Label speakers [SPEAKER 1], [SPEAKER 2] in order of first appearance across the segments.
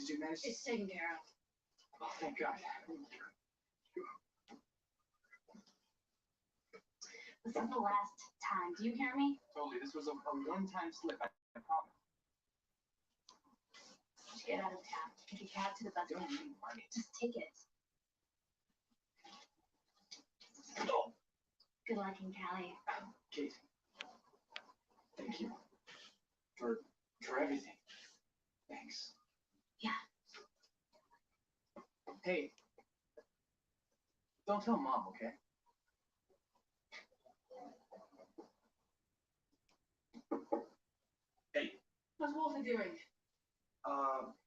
[SPEAKER 1] Did you manage?
[SPEAKER 2] It's taken care of.
[SPEAKER 1] Oh, thank God.
[SPEAKER 2] This is the last time. Do you hear me?
[SPEAKER 1] Totally. This was a one-time slip. I promise.
[SPEAKER 2] Just get out of town. Take a cab to the bus
[SPEAKER 1] Don't
[SPEAKER 2] station.
[SPEAKER 1] need money.
[SPEAKER 2] Just take it.
[SPEAKER 1] Oh,
[SPEAKER 2] Good luck in Cali.
[SPEAKER 1] Kate. Thank you for everything. Thanks.
[SPEAKER 2] Yeah.
[SPEAKER 1] Hey, don't tell Mom, okay? Hey.
[SPEAKER 2] How's Walter doing?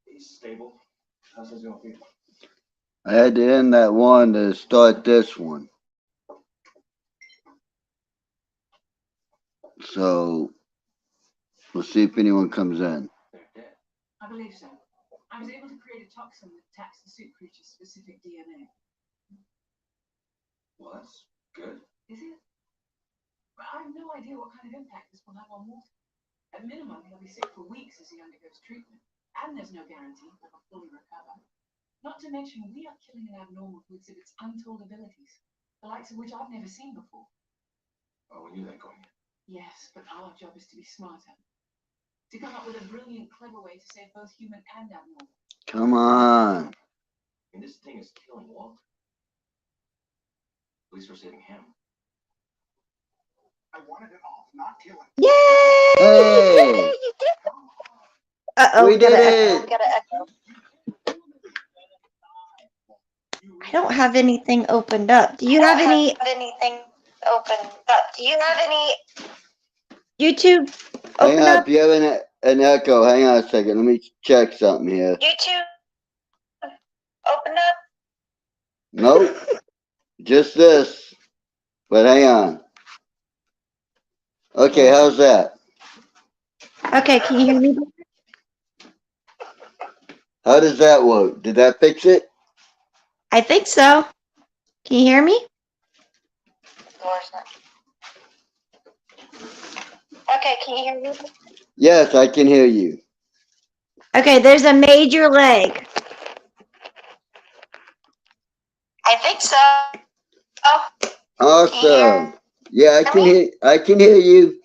[SPEAKER 1] He's stable. How's his going for you?
[SPEAKER 3] I had to end that one to start this one. So we'll see if anyone comes in.
[SPEAKER 1] They're dead.
[SPEAKER 4] I believe so. I was able to create a toxin that attacks the soup creature's specific DNA.
[SPEAKER 1] Well, that's good.
[SPEAKER 4] Is it? But I have no idea what kind of impact this will have on Walter. At minimum, he'll be sick for weeks as he undergoes treatment. And there's no guarantee that he'll fully recover. Not to mention, we are killing an abnormal who exhibits untold abilities, the likes of which I've never seen before.
[SPEAKER 1] Oh, we knew that going in.
[SPEAKER 4] Yes, but our job is to be smarter. To come up with a brilliant, clever way to save both human and abnormal.
[SPEAKER 3] Come on.
[SPEAKER 1] And this thing is killing Walt. At least we're saving him. I wanted it off, not kill him.
[SPEAKER 5] Yay!
[SPEAKER 3] Hey!
[SPEAKER 5] You did. Uh-oh,
[SPEAKER 3] We did
[SPEAKER 5] got
[SPEAKER 3] it!
[SPEAKER 5] got an echo. I don't have anything opened up. Do you have anything opened up? Do you have any YouTube
[SPEAKER 3] Hang
[SPEAKER 5] open
[SPEAKER 3] on,
[SPEAKER 5] up?
[SPEAKER 3] if you have an echo, hang on a second. Let me check something here.
[SPEAKER 5] YouTube open up?
[SPEAKER 3] Nope. Just this. But hang on. Okay, how's that?
[SPEAKER 5] Okay, can you hear me?
[SPEAKER 3] How does that work? Did that fix it?
[SPEAKER 5] I think so. Can you hear me? Okay, can you hear me?
[SPEAKER 3] Yes, I can hear you.
[SPEAKER 5] Okay, there's a major leg. I think so. Oh,
[SPEAKER 3] Awesome. Yeah, I can hear you.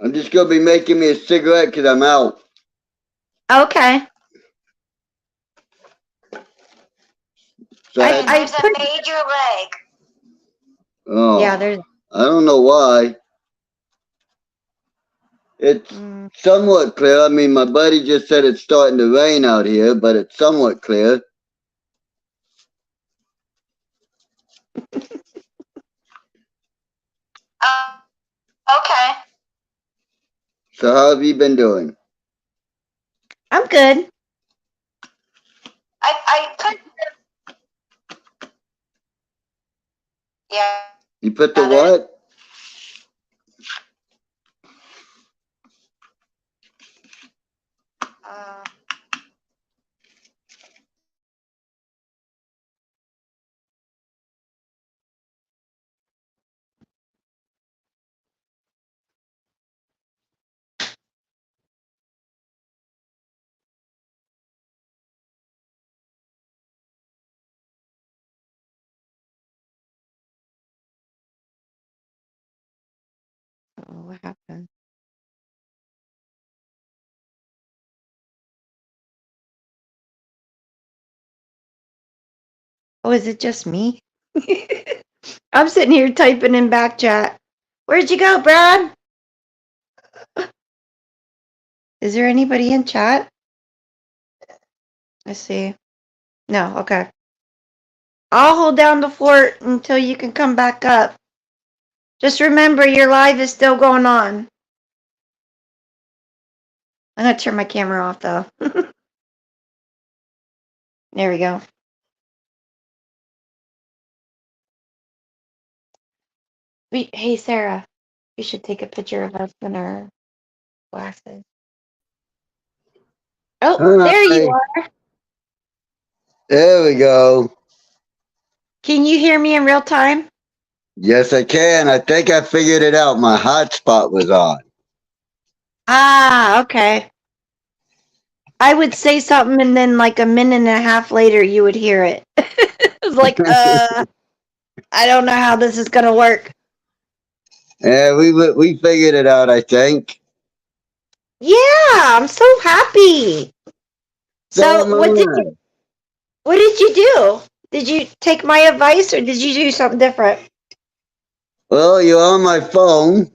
[SPEAKER 3] I'm just gonna be making me a cigarette because I'm out.
[SPEAKER 5] okay.
[SPEAKER 3] So
[SPEAKER 5] There's a major leg.
[SPEAKER 3] oh,
[SPEAKER 5] Yeah, there's.
[SPEAKER 3] I don't know why. It's somewhat clear. I mean, my buddy just said it's starting to rain out here, but it's somewhat clear.
[SPEAKER 5] Okay.
[SPEAKER 3] So how have you been doing?
[SPEAKER 5] I'm good. I put. Yeah.
[SPEAKER 3] You put the what?
[SPEAKER 5] Oh, what happened? Oh, is it just me? I'm sitting here typing in back chat. Where'd you go, Brad? Is there anybody in chat? Let's see. No, okay. I'll hold down the fort until you can come back up. Just remember, your live is still going on. I'm going to turn my camera off, though. There we go. Hey, Sarah. We should take a picture of us in our glasses. Oh, there you are.
[SPEAKER 3] There we go.
[SPEAKER 5] Can you hear me in real time?
[SPEAKER 3] Yes, I can. I think I figured it out. My hotspot was on.
[SPEAKER 5] Ah, okay. I would say something and then like a minute and a half later you would hear it. It's like, I don't know how this is gonna work.
[SPEAKER 3] Yeah, we figured it out, I think.
[SPEAKER 5] Yeah, I'm so happy. So what did you do? Did you take my advice or did you do something different?
[SPEAKER 3] Well, you're on my phone,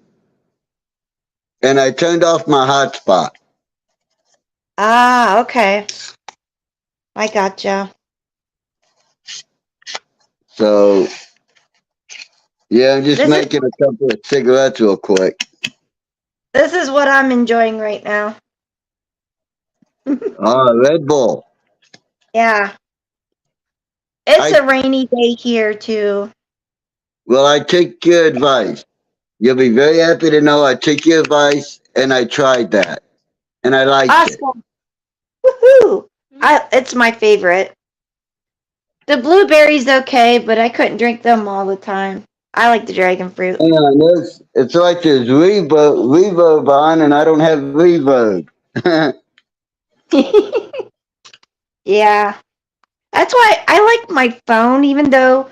[SPEAKER 3] and I turned off my hotspot.
[SPEAKER 5] Ah, okay. I gotcha.
[SPEAKER 3] So, yeah, I'm just
[SPEAKER 5] This is-
[SPEAKER 3] making a couple of cigarettes real quick.
[SPEAKER 5] This is what I'm enjoying right now.
[SPEAKER 3] Red Bull.
[SPEAKER 5] Yeah. It's a rainy day here too.
[SPEAKER 3] Well, I took your advice. You'll be very happy to know I took your advice and I tried that. And I liked it.
[SPEAKER 5] Awesome. Woohoo! It's my favorite. The blueberries okay, but I couldn't drink them all the time. I like the dragon fruit.
[SPEAKER 3] Yeah, it's like there's reverb on and I don't have reverb.
[SPEAKER 5] Yeah. That's why I like my phone, even though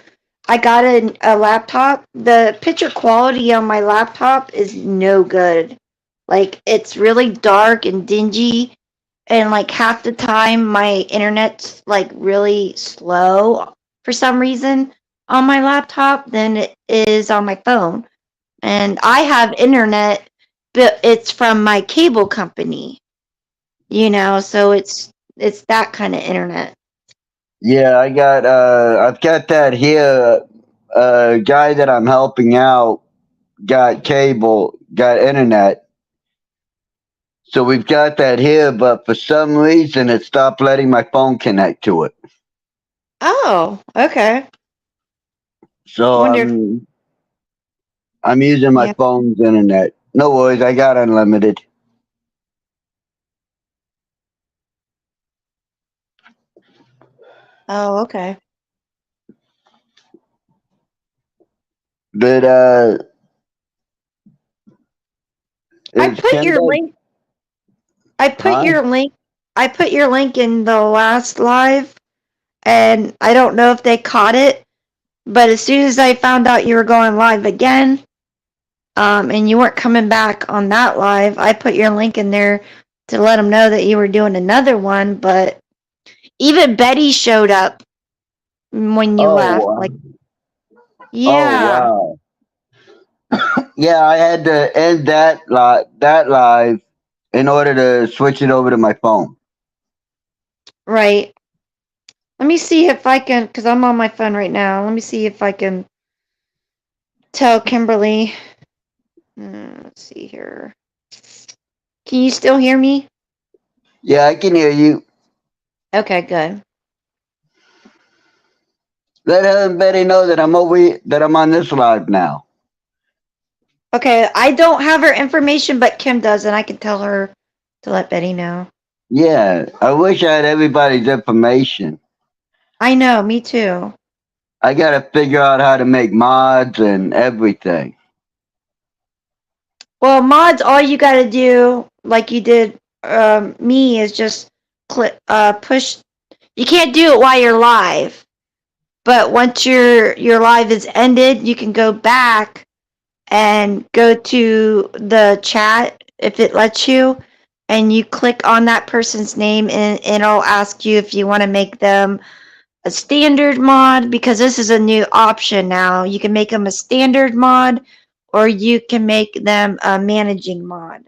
[SPEAKER 5] I got a laptop. The picture quality on my laptop is no good. Like, it's really dark and dingy, and like half the time my internet's like really slow for some reason on my laptop than it is on my phone. And I have internet, but it's from my cable company, so it's that kind of internet.
[SPEAKER 3] Yeah, I've got that here. Guy that I'm helping out got cable, got internet. So we've got that here, but for some reason it stopped letting my phone connect to it.
[SPEAKER 5] Oh, okay.
[SPEAKER 3] So
[SPEAKER 5] Wonder
[SPEAKER 3] I'm using my
[SPEAKER 5] Yeah.
[SPEAKER 3] phone's internet. No worries, I got unlimited.
[SPEAKER 5] Oh, okay.
[SPEAKER 3] But
[SPEAKER 5] I
[SPEAKER 3] is
[SPEAKER 5] put your
[SPEAKER 3] Kendall-
[SPEAKER 5] link. I put
[SPEAKER 3] Huh?
[SPEAKER 5] your link. I put your link in the last live, and I don't know if they caught it. But as soon as I found out you were going live again, and you weren't coming back on that live, I put your link in there to let them know that you were doing another one. But even Betty showed up when you left.
[SPEAKER 3] wow.
[SPEAKER 5] Like, yeah,
[SPEAKER 3] Oh wow. Yeah, I had to end that live in order to switch it over to my phone.
[SPEAKER 5] right. Let me see if I can, because I'm on my phone right now. Let me see if I can tell Kimberly. Let's see here. Can you still hear me?
[SPEAKER 3] Yeah, I can hear you.
[SPEAKER 5] Okay, good.
[SPEAKER 3] Let her and Betty know that I'm on this live now.
[SPEAKER 5] Okay, I don't have her information, but Kim does, and I can tell her to let Betty know.
[SPEAKER 3] Yeah, I wish I had everybody's information.
[SPEAKER 5] I know, me too.
[SPEAKER 3] I gotta figure out how to make mods and everything.
[SPEAKER 5] Well, mods, all you gotta do, like you did me, is just push. You can't do it while you're live, but once your live is ended, you can go back and go to the chat if it lets you, and you click on that person's name, and it'll ask you if you want to make them a standard mod, because this is a new option now. You can make them a standard mod, or you can make them a managing mod.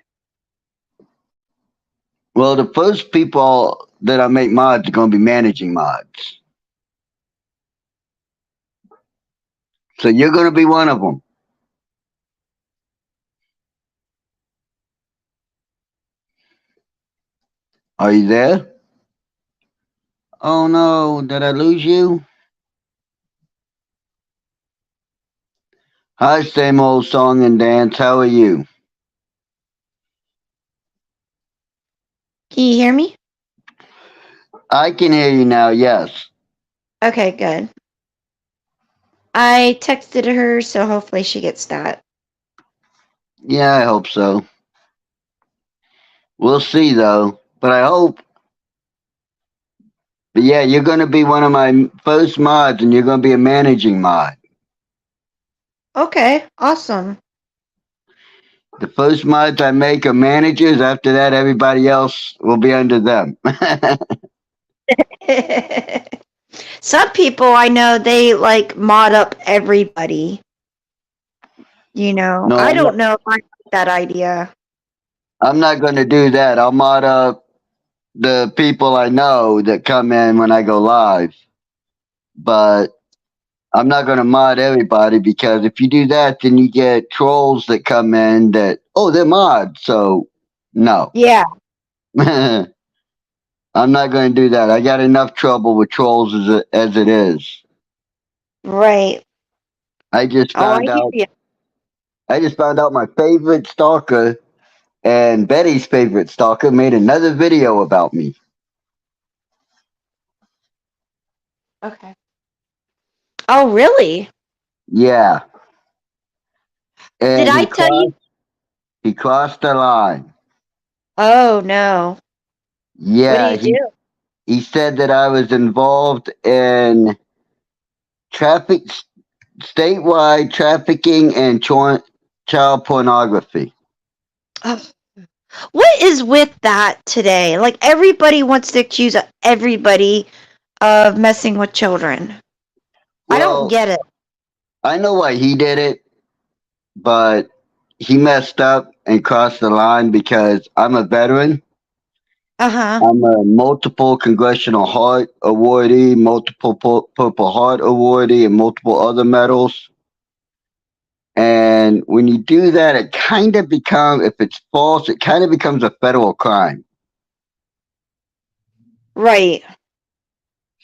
[SPEAKER 3] Well, the first people that I make mods are gonna be managing mods. So you're gonna be one of them. Are you there? Oh no, did I lose you? Hi, same old song and dance. How are you?
[SPEAKER 5] Can you hear me?
[SPEAKER 3] I can hear you now, yes.
[SPEAKER 5] Okay, good. I texted her, so hopefully she gets that.
[SPEAKER 3] Yeah, I hope so. We'll see though. But I hope But yeah, you're gonna be one of my first mods, and you're gonna be a managing mod.
[SPEAKER 5] Okay, awesome.
[SPEAKER 3] The first mods I make are managers. After that, everybody else will be under them.
[SPEAKER 5] Some people I know they like mod up everybody. You know,
[SPEAKER 3] No,
[SPEAKER 5] I don't know if I like that idea.
[SPEAKER 3] I'm not gonna do that. I'll mod up the people I know that come in when I go live. But I'm not gonna mod everybody, because if you do that, then you get trolls that come in that, oh, they're mods. So no.
[SPEAKER 5] Yeah,
[SPEAKER 3] I'm not going to do that. I got enough trouble with trolls as it is.
[SPEAKER 5] right.
[SPEAKER 3] I just
[SPEAKER 5] Oh, I
[SPEAKER 3] found
[SPEAKER 5] hear
[SPEAKER 3] out.
[SPEAKER 5] you.
[SPEAKER 3] I just found out my favorite stalker and Betty's favorite stalker made another video about me.
[SPEAKER 5] Okay. Oh, really?
[SPEAKER 3] Yeah, and
[SPEAKER 5] Did I tell you?
[SPEAKER 3] he crossed the line.
[SPEAKER 5] Oh no.
[SPEAKER 3] Yeah,
[SPEAKER 5] What do you do?
[SPEAKER 3] he said that I was involved in traffic, statewide trafficking and child pornography.
[SPEAKER 5] Oh. What is with that today? Like everybody wants to accuse everybody of messing with children. I don't
[SPEAKER 3] Well,
[SPEAKER 5] get it.
[SPEAKER 3] I know why he did it, but he messed up and crossed the line because I'm a veteran.
[SPEAKER 5] Uh-huh.
[SPEAKER 3] I'm a multiple Congressional Heart awardee, multiple Purple Heart awardee, and multiple other medals. And when you do that, it kind of becomes, if it's false, it kind of becomes a federal crime.
[SPEAKER 5] Right.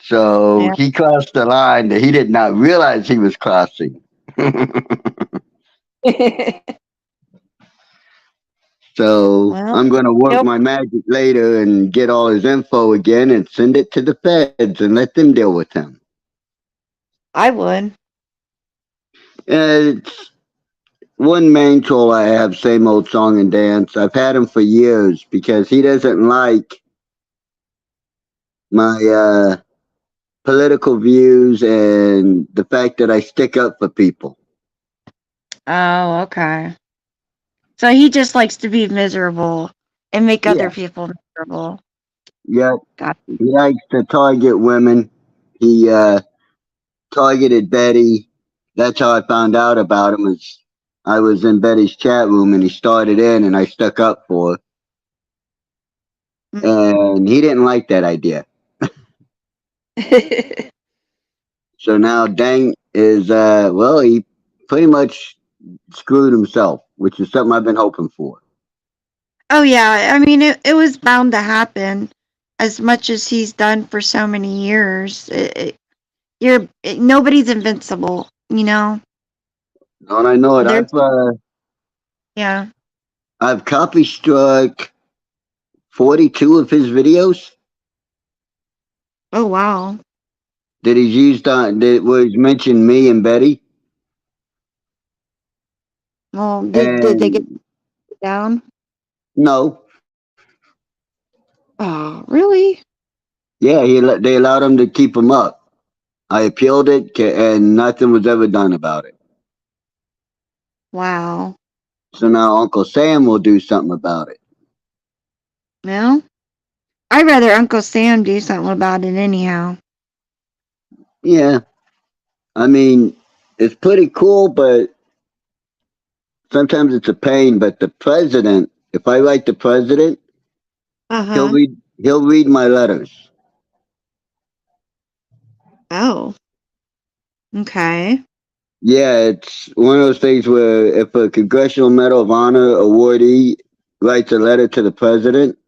[SPEAKER 3] So
[SPEAKER 5] Yeah.
[SPEAKER 3] he crossed the line that he did not realize he was crossing. So
[SPEAKER 5] Well,
[SPEAKER 3] I'm going to work
[SPEAKER 5] nope.
[SPEAKER 3] my magic later and get all his info again and send it to the feds and let them deal with him.
[SPEAKER 5] I would.
[SPEAKER 3] It's one main troll I have, same old song and dance. I've had him for years because he doesn't like my political views and the fact that I stick up for people.
[SPEAKER 5] Oh, okay. So he just likes to be miserable and make
[SPEAKER 3] Yeah.
[SPEAKER 5] other people miserable.
[SPEAKER 3] Yeah,
[SPEAKER 5] Got
[SPEAKER 3] he likes to target women. He targeted Betty. That's how I found out about him. Is I was in Betty's chat room and he started in and I stuck up for her. And he didn't like that idea. So now Dang is well, he pretty much screwed himself, which is something I've been hoping for.
[SPEAKER 5] Oh yeah, I mean it was bound to happen. As much as he's done for so many years, nobody's invincible, you know.
[SPEAKER 3] Don't I know it?
[SPEAKER 5] There's- Yeah.
[SPEAKER 3] I've copy struck 42 of his videos
[SPEAKER 5] Oh wow.
[SPEAKER 3] that he's used on that was mentioned me and Betty.
[SPEAKER 5] Well, did they get down?
[SPEAKER 3] No.
[SPEAKER 5] Oh, really?
[SPEAKER 3] Yeah, they allowed him to keep him up. I appealed it, and nothing was ever done about it.
[SPEAKER 5] Wow.
[SPEAKER 3] So now Uncle Sam will do something about it.
[SPEAKER 5] Well, I'd rather Uncle Sam do something about it anyhow.
[SPEAKER 3] Yeah. I mean, it's pretty cool, but sometimes it's a pain. But the president, if I write the president,
[SPEAKER 5] Uh-huh.
[SPEAKER 3] he'll read my letters.
[SPEAKER 5] Oh. Okay.
[SPEAKER 3] Yeah, it's one of those things where if a Congressional Medal of Honor awardee writes a letter to the president,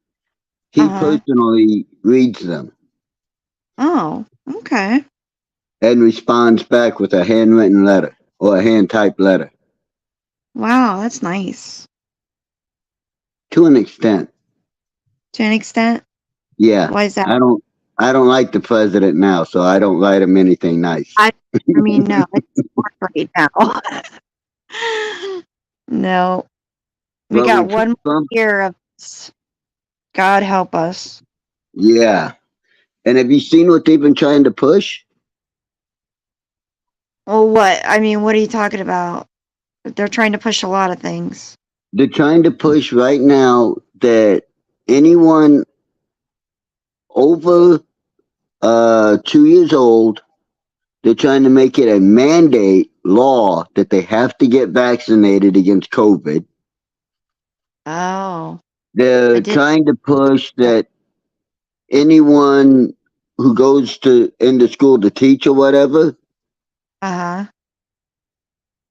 [SPEAKER 3] he personally reads them
[SPEAKER 5] Oh, okay.
[SPEAKER 3] and responds back with a handwritten letter or a hand-typed letter.
[SPEAKER 5] Wow, that's nice.
[SPEAKER 3] To an extent.
[SPEAKER 5] To an extent?
[SPEAKER 3] Yeah.
[SPEAKER 5] Why is that?
[SPEAKER 3] I don't like the president now, so I don't write him anything nice.
[SPEAKER 5] I mean, no, it's hard right now. No. We
[SPEAKER 3] But
[SPEAKER 5] got
[SPEAKER 3] when
[SPEAKER 5] one more year of God help us.
[SPEAKER 3] Yeah. And have you seen what they've been trying to push?
[SPEAKER 5] Well, what? I mean, what are you talking about? They're trying to push a lot of things.
[SPEAKER 3] They're trying to push right now that anyone over 2 years old, they're trying to make it a mandate law that they have to get vaccinated against COVID.
[SPEAKER 5] Oh, I
[SPEAKER 3] They're
[SPEAKER 5] did.
[SPEAKER 3] trying to push that anyone who goes into school to teach or whatever
[SPEAKER 5] Uh-huh.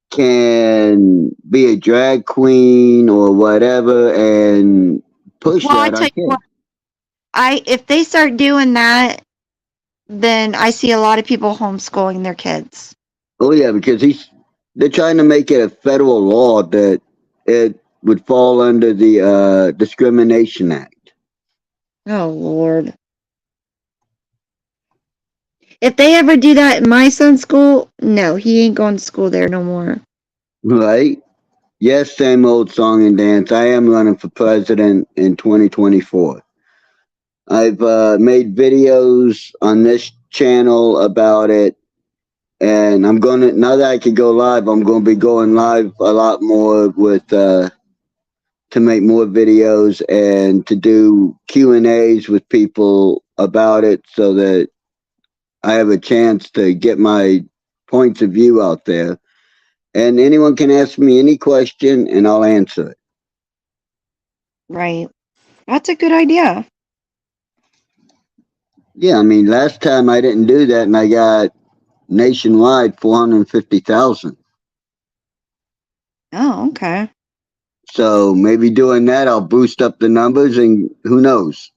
[SPEAKER 3] can be a drag queen or whatever and push
[SPEAKER 5] Well, I
[SPEAKER 3] that on
[SPEAKER 5] tell you
[SPEAKER 3] kids.
[SPEAKER 5] what, if they start doing that, then I see a lot of people homeschooling their kids.
[SPEAKER 3] Oh yeah, because they're trying to make it a federal law that it would fall under the Discrimination Act.
[SPEAKER 5] Oh, Lord. If they ever do that in my son's school, no, he ain't going to school there no more.
[SPEAKER 3] Right? Yes, same old song and dance. I am running for president in 2024. I've made videos on this channel about it, and I'm gonna, now that I can go live, I'm gonna be going live a lot more with to make more videos and to do Q&As with people about it so that I have a chance to get my points of view out there. And anyone can ask me any question and I'll answer it.
[SPEAKER 5] Right. That's a good idea.
[SPEAKER 3] Yeah, I mean, last time I didn't do that and I got nationwide 450,000.
[SPEAKER 5] Oh, okay.
[SPEAKER 3] So maybe doing that, I'll boost up the numbers and who knows?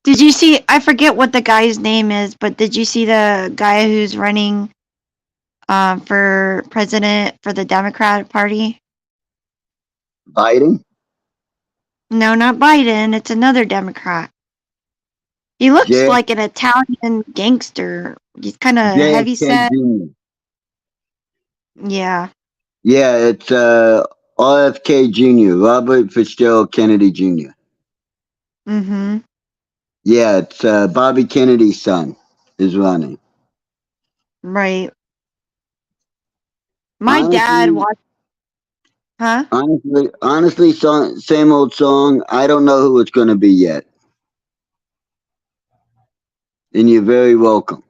[SPEAKER 5] Did you see, I forget what the guy's name is, but did you see the guy who's running for president for the Democratic Party?
[SPEAKER 3] Biden?
[SPEAKER 5] No, not Biden. It's another Democrat. He looks
[SPEAKER 3] J-
[SPEAKER 5] like an Italian gangster. He's kind of heavy
[SPEAKER 3] JFK
[SPEAKER 5] set.
[SPEAKER 3] Jr.
[SPEAKER 5] Yeah.
[SPEAKER 3] Yeah, it's RFK Jr., Robert Fitzgerald Kennedy Jr.
[SPEAKER 5] Mm-hmm.
[SPEAKER 3] Yeah, it's Bobby Kennedy's son is running.
[SPEAKER 5] Right. My dad
[SPEAKER 3] Honestly,
[SPEAKER 5] watched. Huh?
[SPEAKER 3] honestly, same old song. I don't know who it's going to be yet. And you're very welcome.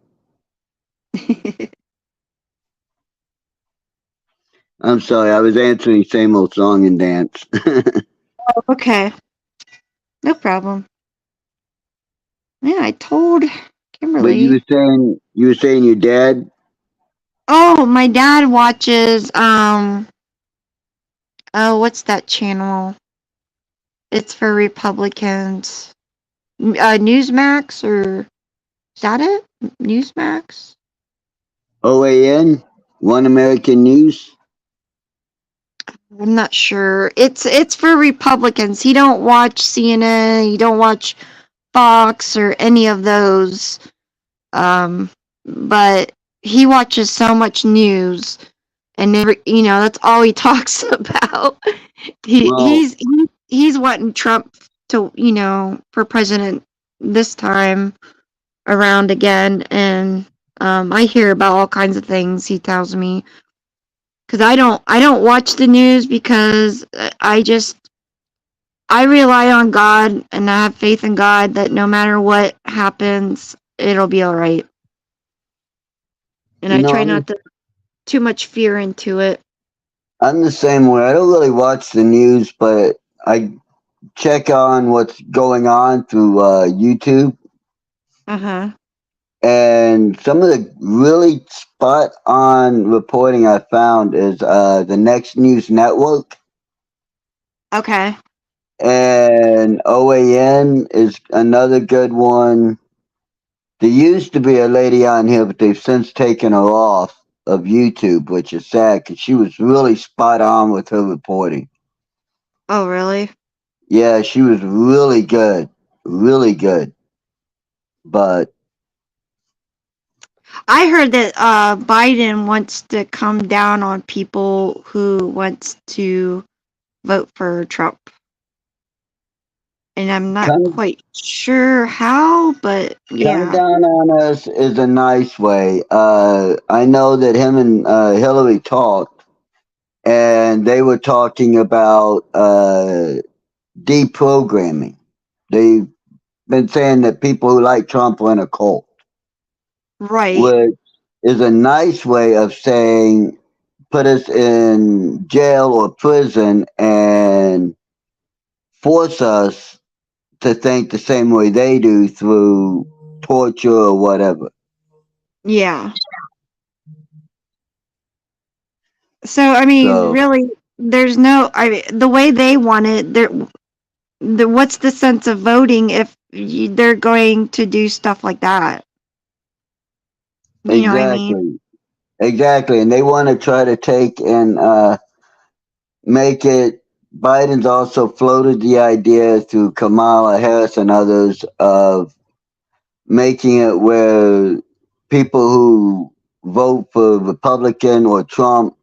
[SPEAKER 3] I'm sorry, I was answering same old song and dance.
[SPEAKER 5] Okay. No problem. Yeah, I told
[SPEAKER 3] But
[SPEAKER 5] Kimberly.
[SPEAKER 3] you were saying your dad.
[SPEAKER 5] Oh, my dad watches what's that channel? It's for Republicans. Newsmax, or is that it? Newsmax?
[SPEAKER 3] OAN, One American News.
[SPEAKER 5] I'm not sure. It's for Republicans. He don't watch CNN, he don't watch Fox or any of those. But he watches so much news, and that's all he talks about.
[SPEAKER 3] Well,
[SPEAKER 5] He's wanting Trump to, for president this time around again, and I hear about all kinds of things he tells me, because I don't watch the news, because I rely on God, and I have faith in God that no matter what happens, it'll be all right. And I try not to too much fear into it.
[SPEAKER 3] I'm the same way. I don't really watch the news, but I check on what's going on through YouTube.
[SPEAKER 5] Uh-huh.
[SPEAKER 3] And some of the really spot on reporting I found is the Next News Network.
[SPEAKER 5] Okay.
[SPEAKER 3] And OAN is another good one. There used to be a lady on here, but they've since taken her off of YouTube, which is sad because she was really spot on with her reporting.
[SPEAKER 5] Oh, really?
[SPEAKER 3] Yeah, she was really good. Really good. But
[SPEAKER 5] I heard that Biden wants to come down on people who wants to vote for Trump. and I'm not
[SPEAKER 3] Come-
[SPEAKER 5] quite sure how, but
[SPEAKER 3] Come
[SPEAKER 5] yeah.
[SPEAKER 3] down on us is a nice way. I know that him and Hillary talked, and they were talking about deprogramming. They've been saying that people who like Trump are in a cult,
[SPEAKER 5] Right.
[SPEAKER 3] which is a nice way of saying put us in jail or prison and force us to think the same way they do through torture or whatever.
[SPEAKER 5] Yeah. So I mean,
[SPEAKER 3] So-
[SPEAKER 5] really, there's no. The way they want it, what's the sense of voting if they're going to do stuff like that? You know what I mean?
[SPEAKER 3] Exactly. And they want to try to take and make it. Biden's also floated the idea through Kamala Harris and others of making it where people who vote for Republican or Trump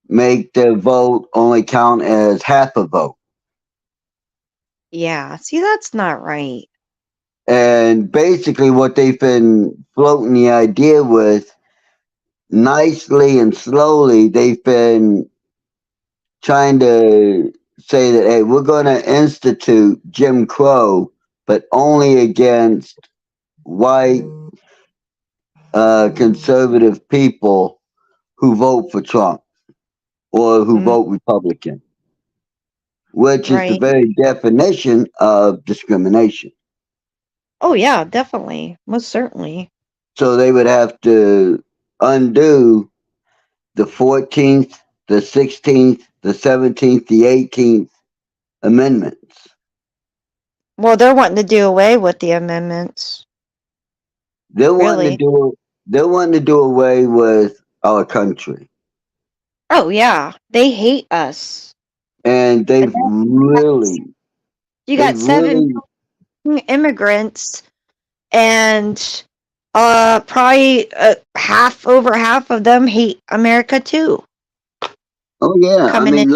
[SPEAKER 3] make their vote only count as half a vote.
[SPEAKER 5] Yeah. See, that's not right.
[SPEAKER 3] And basically, what they've been floating the idea with, nicely and slowly, they've been trying to say that, hey, we're going to institute Jim Crow, but only against white conservative people who vote for Trump or who vote Republican, which is the
[SPEAKER 5] Right.
[SPEAKER 3] very definition of discrimination.
[SPEAKER 5] Oh yeah, definitely, most certainly.
[SPEAKER 3] So they would have to undo the 14th, the 16th, the 17th, the 18th amendments.
[SPEAKER 5] Well, they're wanting to do away with the amendments.
[SPEAKER 3] They're wanting to do away with our country.
[SPEAKER 5] Oh yeah, they hate us.
[SPEAKER 3] And they've really
[SPEAKER 5] You got
[SPEAKER 3] they've
[SPEAKER 5] 7 million immigrants, and probably over half of them hate America too.
[SPEAKER 3] Oh yeah,
[SPEAKER 5] coming
[SPEAKER 3] I mean,
[SPEAKER 5] in.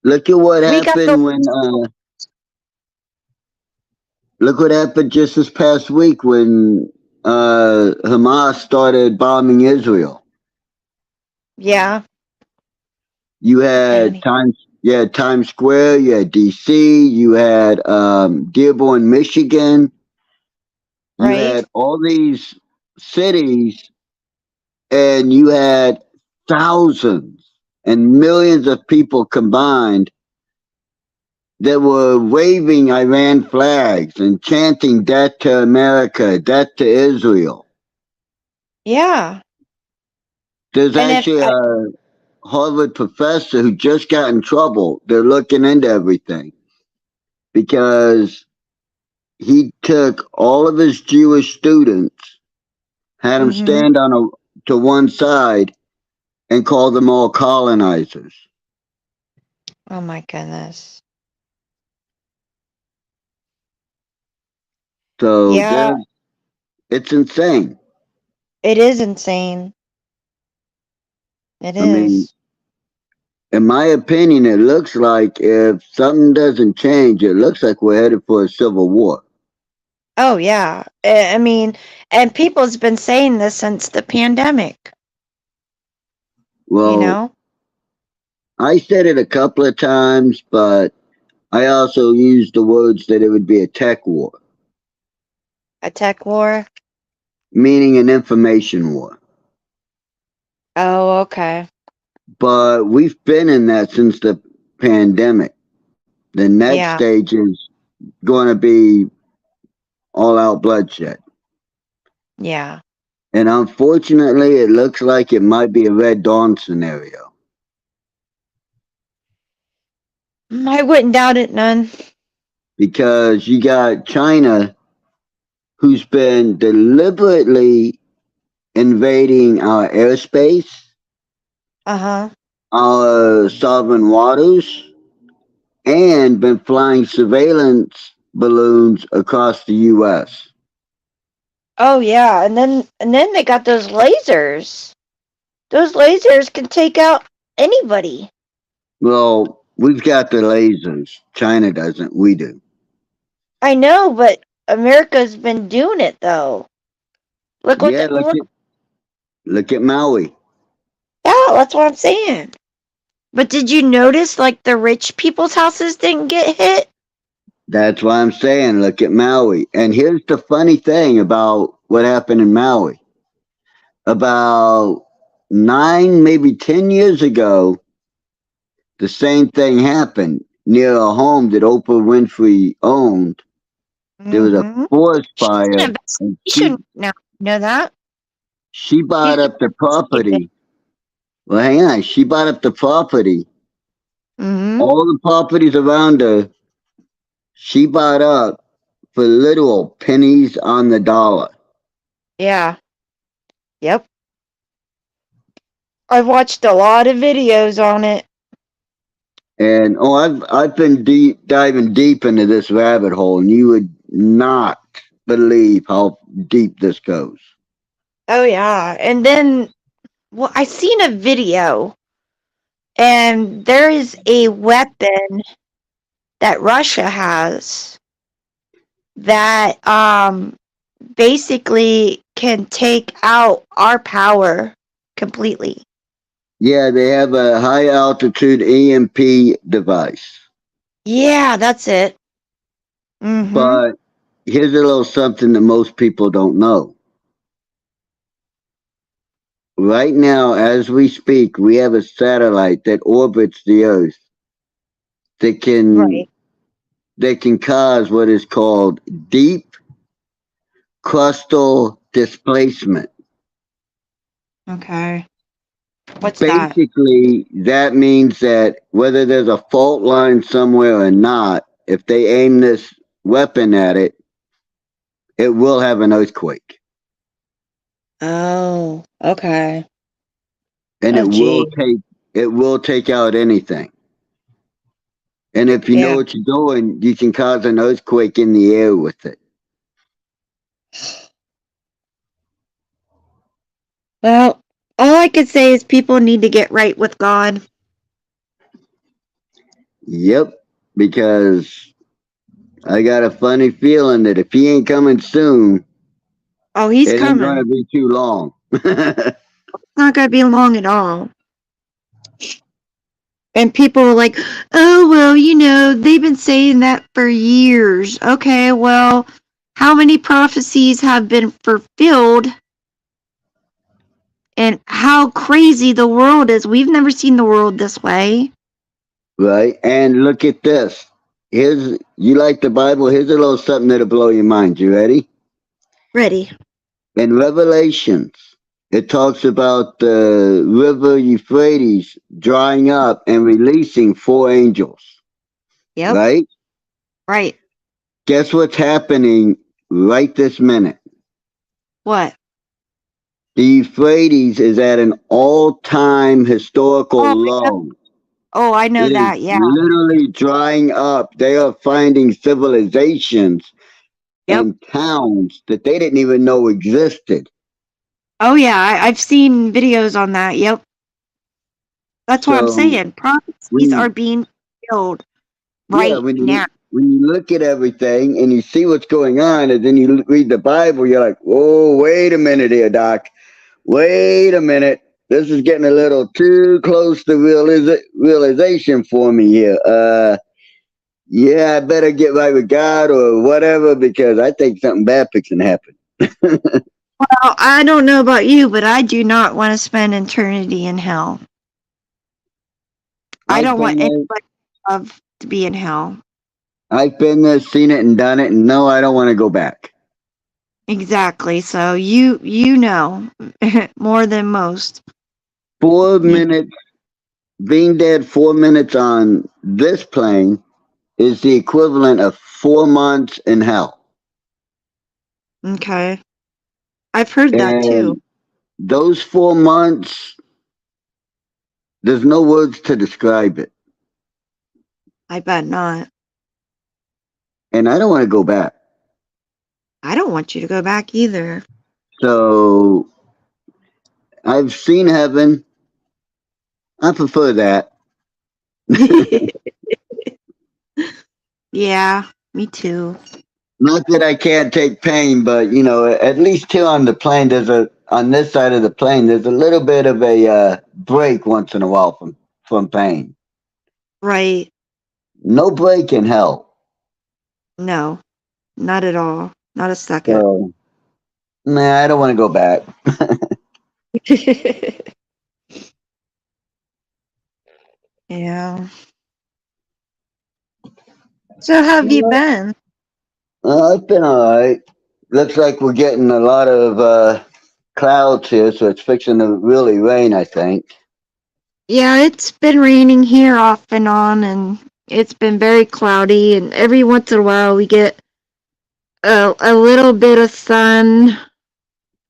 [SPEAKER 3] look at what
[SPEAKER 5] We got
[SPEAKER 3] happened when look what happened just this past week when Hamas started bombing Israel.
[SPEAKER 5] Yeah,
[SPEAKER 3] You had Times Square, you had DC, you had Dearborn, Michigan. You
[SPEAKER 5] right.
[SPEAKER 3] had all these cities, and you had thousands and millions of people combined that were waving Iran flags and chanting death to America, death to Israel.
[SPEAKER 5] Yeah.
[SPEAKER 3] There's
[SPEAKER 5] And if
[SPEAKER 3] actually a Harvard professor who just got in trouble. They're looking into everything because he took all of his Jewish students, had them stand to one side, and called them all colonizers.
[SPEAKER 5] Oh my goodness.
[SPEAKER 3] So
[SPEAKER 5] Yeah.
[SPEAKER 3] it's insane.
[SPEAKER 5] It is insane. It is.
[SPEAKER 3] I mean, in my opinion, it looks like if something doesn't change, it looks like we're headed for a civil war.
[SPEAKER 5] Oh yeah. I mean, and people's been saying this since the pandemic.
[SPEAKER 3] Well,
[SPEAKER 5] You know?
[SPEAKER 3] I said it a couple of times, but I also used the words that it would be a tech war,
[SPEAKER 5] A tech war.
[SPEAKER 3] meaning an information war.
[SPEAKER 5] Oh, okay.
[SPEAKER 3] But we've been in that since the pandemic. The next stage is going to be all out bloodshed.
[SPEAKER 5] Yeah.
[SPEAKER 3] And unfortunately, it looks like it might be a Red Dawn scenario.
[SPEAKER 5] I wouldn't doubt it none.
[SPEAKER 3] Because you got China, who's been deliberately invading our airspace, our sovereign waters, and been flying surveillance balloons across the U.S.
[SPEAKER 5] Oh yeah, and then they got those lasers. Those lasers can take out anybody.
[SPEAKER 3] Well, We've got the lasers. China doesn't. We do.
[SPEAKER 5] I know, but America's been doing it though. Look what
[SPEAKER 3] Yeah, look at Maui.
[SPEAKER 5] yeah, that's what I'm saying. But did you notice like the rich people's houses didn't get hit?
[SPEAKER 3] That's why I'm saying look at Maui. And here's the funny thing about what happened in Maui. About 9, maybe 10 years ago, the same thing happened near a home that Oprah Winfrey owned. There was a
[SPEAKER 5] Mhm.
[SPEAKER 3] forest
[SPEAKER 5] She's an
[SPEAKER 3] fire. And
[SPEAKER 5] investigation now. You know that?
[SPEAKER 3] she bought
[SPEAKER 5] She's
[SPEAKER 3] up the property. Well, hang on. She bought up the property.
[SPEAKER 5] Mm-hmm.
[SPEAKER 3] All the properties around her, she bought up for literal pennies on the dollar.
[SPEAKER 5] Yeah. Yep. I've watched a lot of videos on it.
[SPEAKER 3] And I've been diving deep into this rabbit hole, and you would not believe how deep this goes.
[SPEAKER 5] Oh yeah. And then well, I seen a video and there is a weapon that Russia has that basically can take out our power completely.
[SPEAKER 3] Yeah, they have a high altitude EMP device.
[SPEAKER 5] Yeah, that's it. Mm-hmm.
[SPEAKER 3] But here's a little something that most people don't know. Right now, as we speak, we have a satellite that orbits the Earth that can cause what is called deep crustal displacement.
[SPEAKER 5] Okay. What's that?
[SPEAKER 3] Basically, that means that whether there's a fault line somewhere or not, if they aim this weapon at it, it will have an earthquake.
[SPEAKER 5] Oh, okay.
[SPEAKER 3] And
[SPEAKER 5] Oh,
[SPEAKER 3] it will take out anything. And if you know
[SPEAKER 5] Yeah.
[SPEAKER 3] what you're doing, you can cause an earthquake in the air with it.
[SPEAKER 5] Well, all I could say is people need to get right with God.
[SPEAKER 3] Yep, because I got a funny feeling that if he ain't coming soon,
[SPEAKER 5] Oh, he's
[SPEAKER 3] it ain't
[SPEAKER 5] coming.
[SPEAKER 3] gonna be too long.
[SPEAKER 5] It's not going to be long at all. And people are like, oh, well, you know, they've been saying that for years. Okay, well, how many prophecies have been fulfilled? And how crazy the world is. We've never seen the world this way.
[SPEAKER 3] Right? And look at this. You like the Bible? Here's a little something that'll blow your mind. You ready?
[SPEAKER 5] Ready.
[SPEAKER 3] In Revelations, it talks about the river Euphrates drying up and releasing 4 angels.
[SPEAKER 5] Yep.
[SPEAKER 3] Right?
[SPEAKER 5] Right.
[SPEAKER 3] Guess what's happening right this minute?
[SPEAKER 5] What?
[SPEAKER 3] The Euphrates is at an all-time historical low.
[SPEAKER 5] Oh, I know
[SPEAKER 3] It
[SPEAKER 5] that.
[SPEAKER 3] is
[SPEAKER 5] Yeah.
[SPEAKER 3] literally drying up. They are finding civilizations and towns that they didn't even know existed.
[SPEAKER 5] Oh, yeah. I've seen videos on that. Yep. That's what I'm
[SPEAKER 3] So,
[SPEAKER 5] saying. Prophecies are being fulfilled right now.
[SPEAKER 3] When you look at everything and you see what's going on, and then you read the Bible, you're like, "Whoa, wait a minute here, Doc. Wait a minute. This is getting a little too close to realization for me here. Yeah, I better get right with God or whatever, because I think something bad fixing to happen."
[SPEAKER 5] Well, I don't know about you, but I do not want to spend eternity in hell. I don't want anybody to be in hell.
[SPEAKER 3] I've been there, seen it, and done it, and no, I don't want to go back.
[SPEAKER 5] Exactly. So you know more than most.
[SPEAKER 3] 4 minutes, being dead 4 minutes on this plane is the equivalent of 4 months in hell.
[SPEAKER 5] Okay. I've heard that too.
[SPEAKER 3] Those 4 months, there's no words to describe it.
[SPEAKER 5] I bet not.
[SPEAKER 3] And I don't want to go back.
[SPEAKER 5] I don't want you to go back either.
[SPEAKER 3] So I've seen heaven. I prefer that.
[SPEAKER 5] Yeah, me too.
[SPEAKER 3] Not that I can't take pain, but you know, at least here on the plane, on this side of the plane, there's a little bit of a break once in a while from pain.
[SPEAKER 5] Right.
[SPEAKER 3] No break in hell.
[SPEAKER 5] No, not at all. Not a second.
[SPEAKER 3] So, nah, I don't want to go back.
[SPEAKER 5] Yeah. So how have you been?
[SPEAKER 3] It's been all right. Looks like we're getting a lot of clouds here, so it's fixing to really rain, I think.
[SPEAKER 5] Yeah, it's been raining here off and on, and it's been very cloudy, and every once in a while we get a little bit of sun.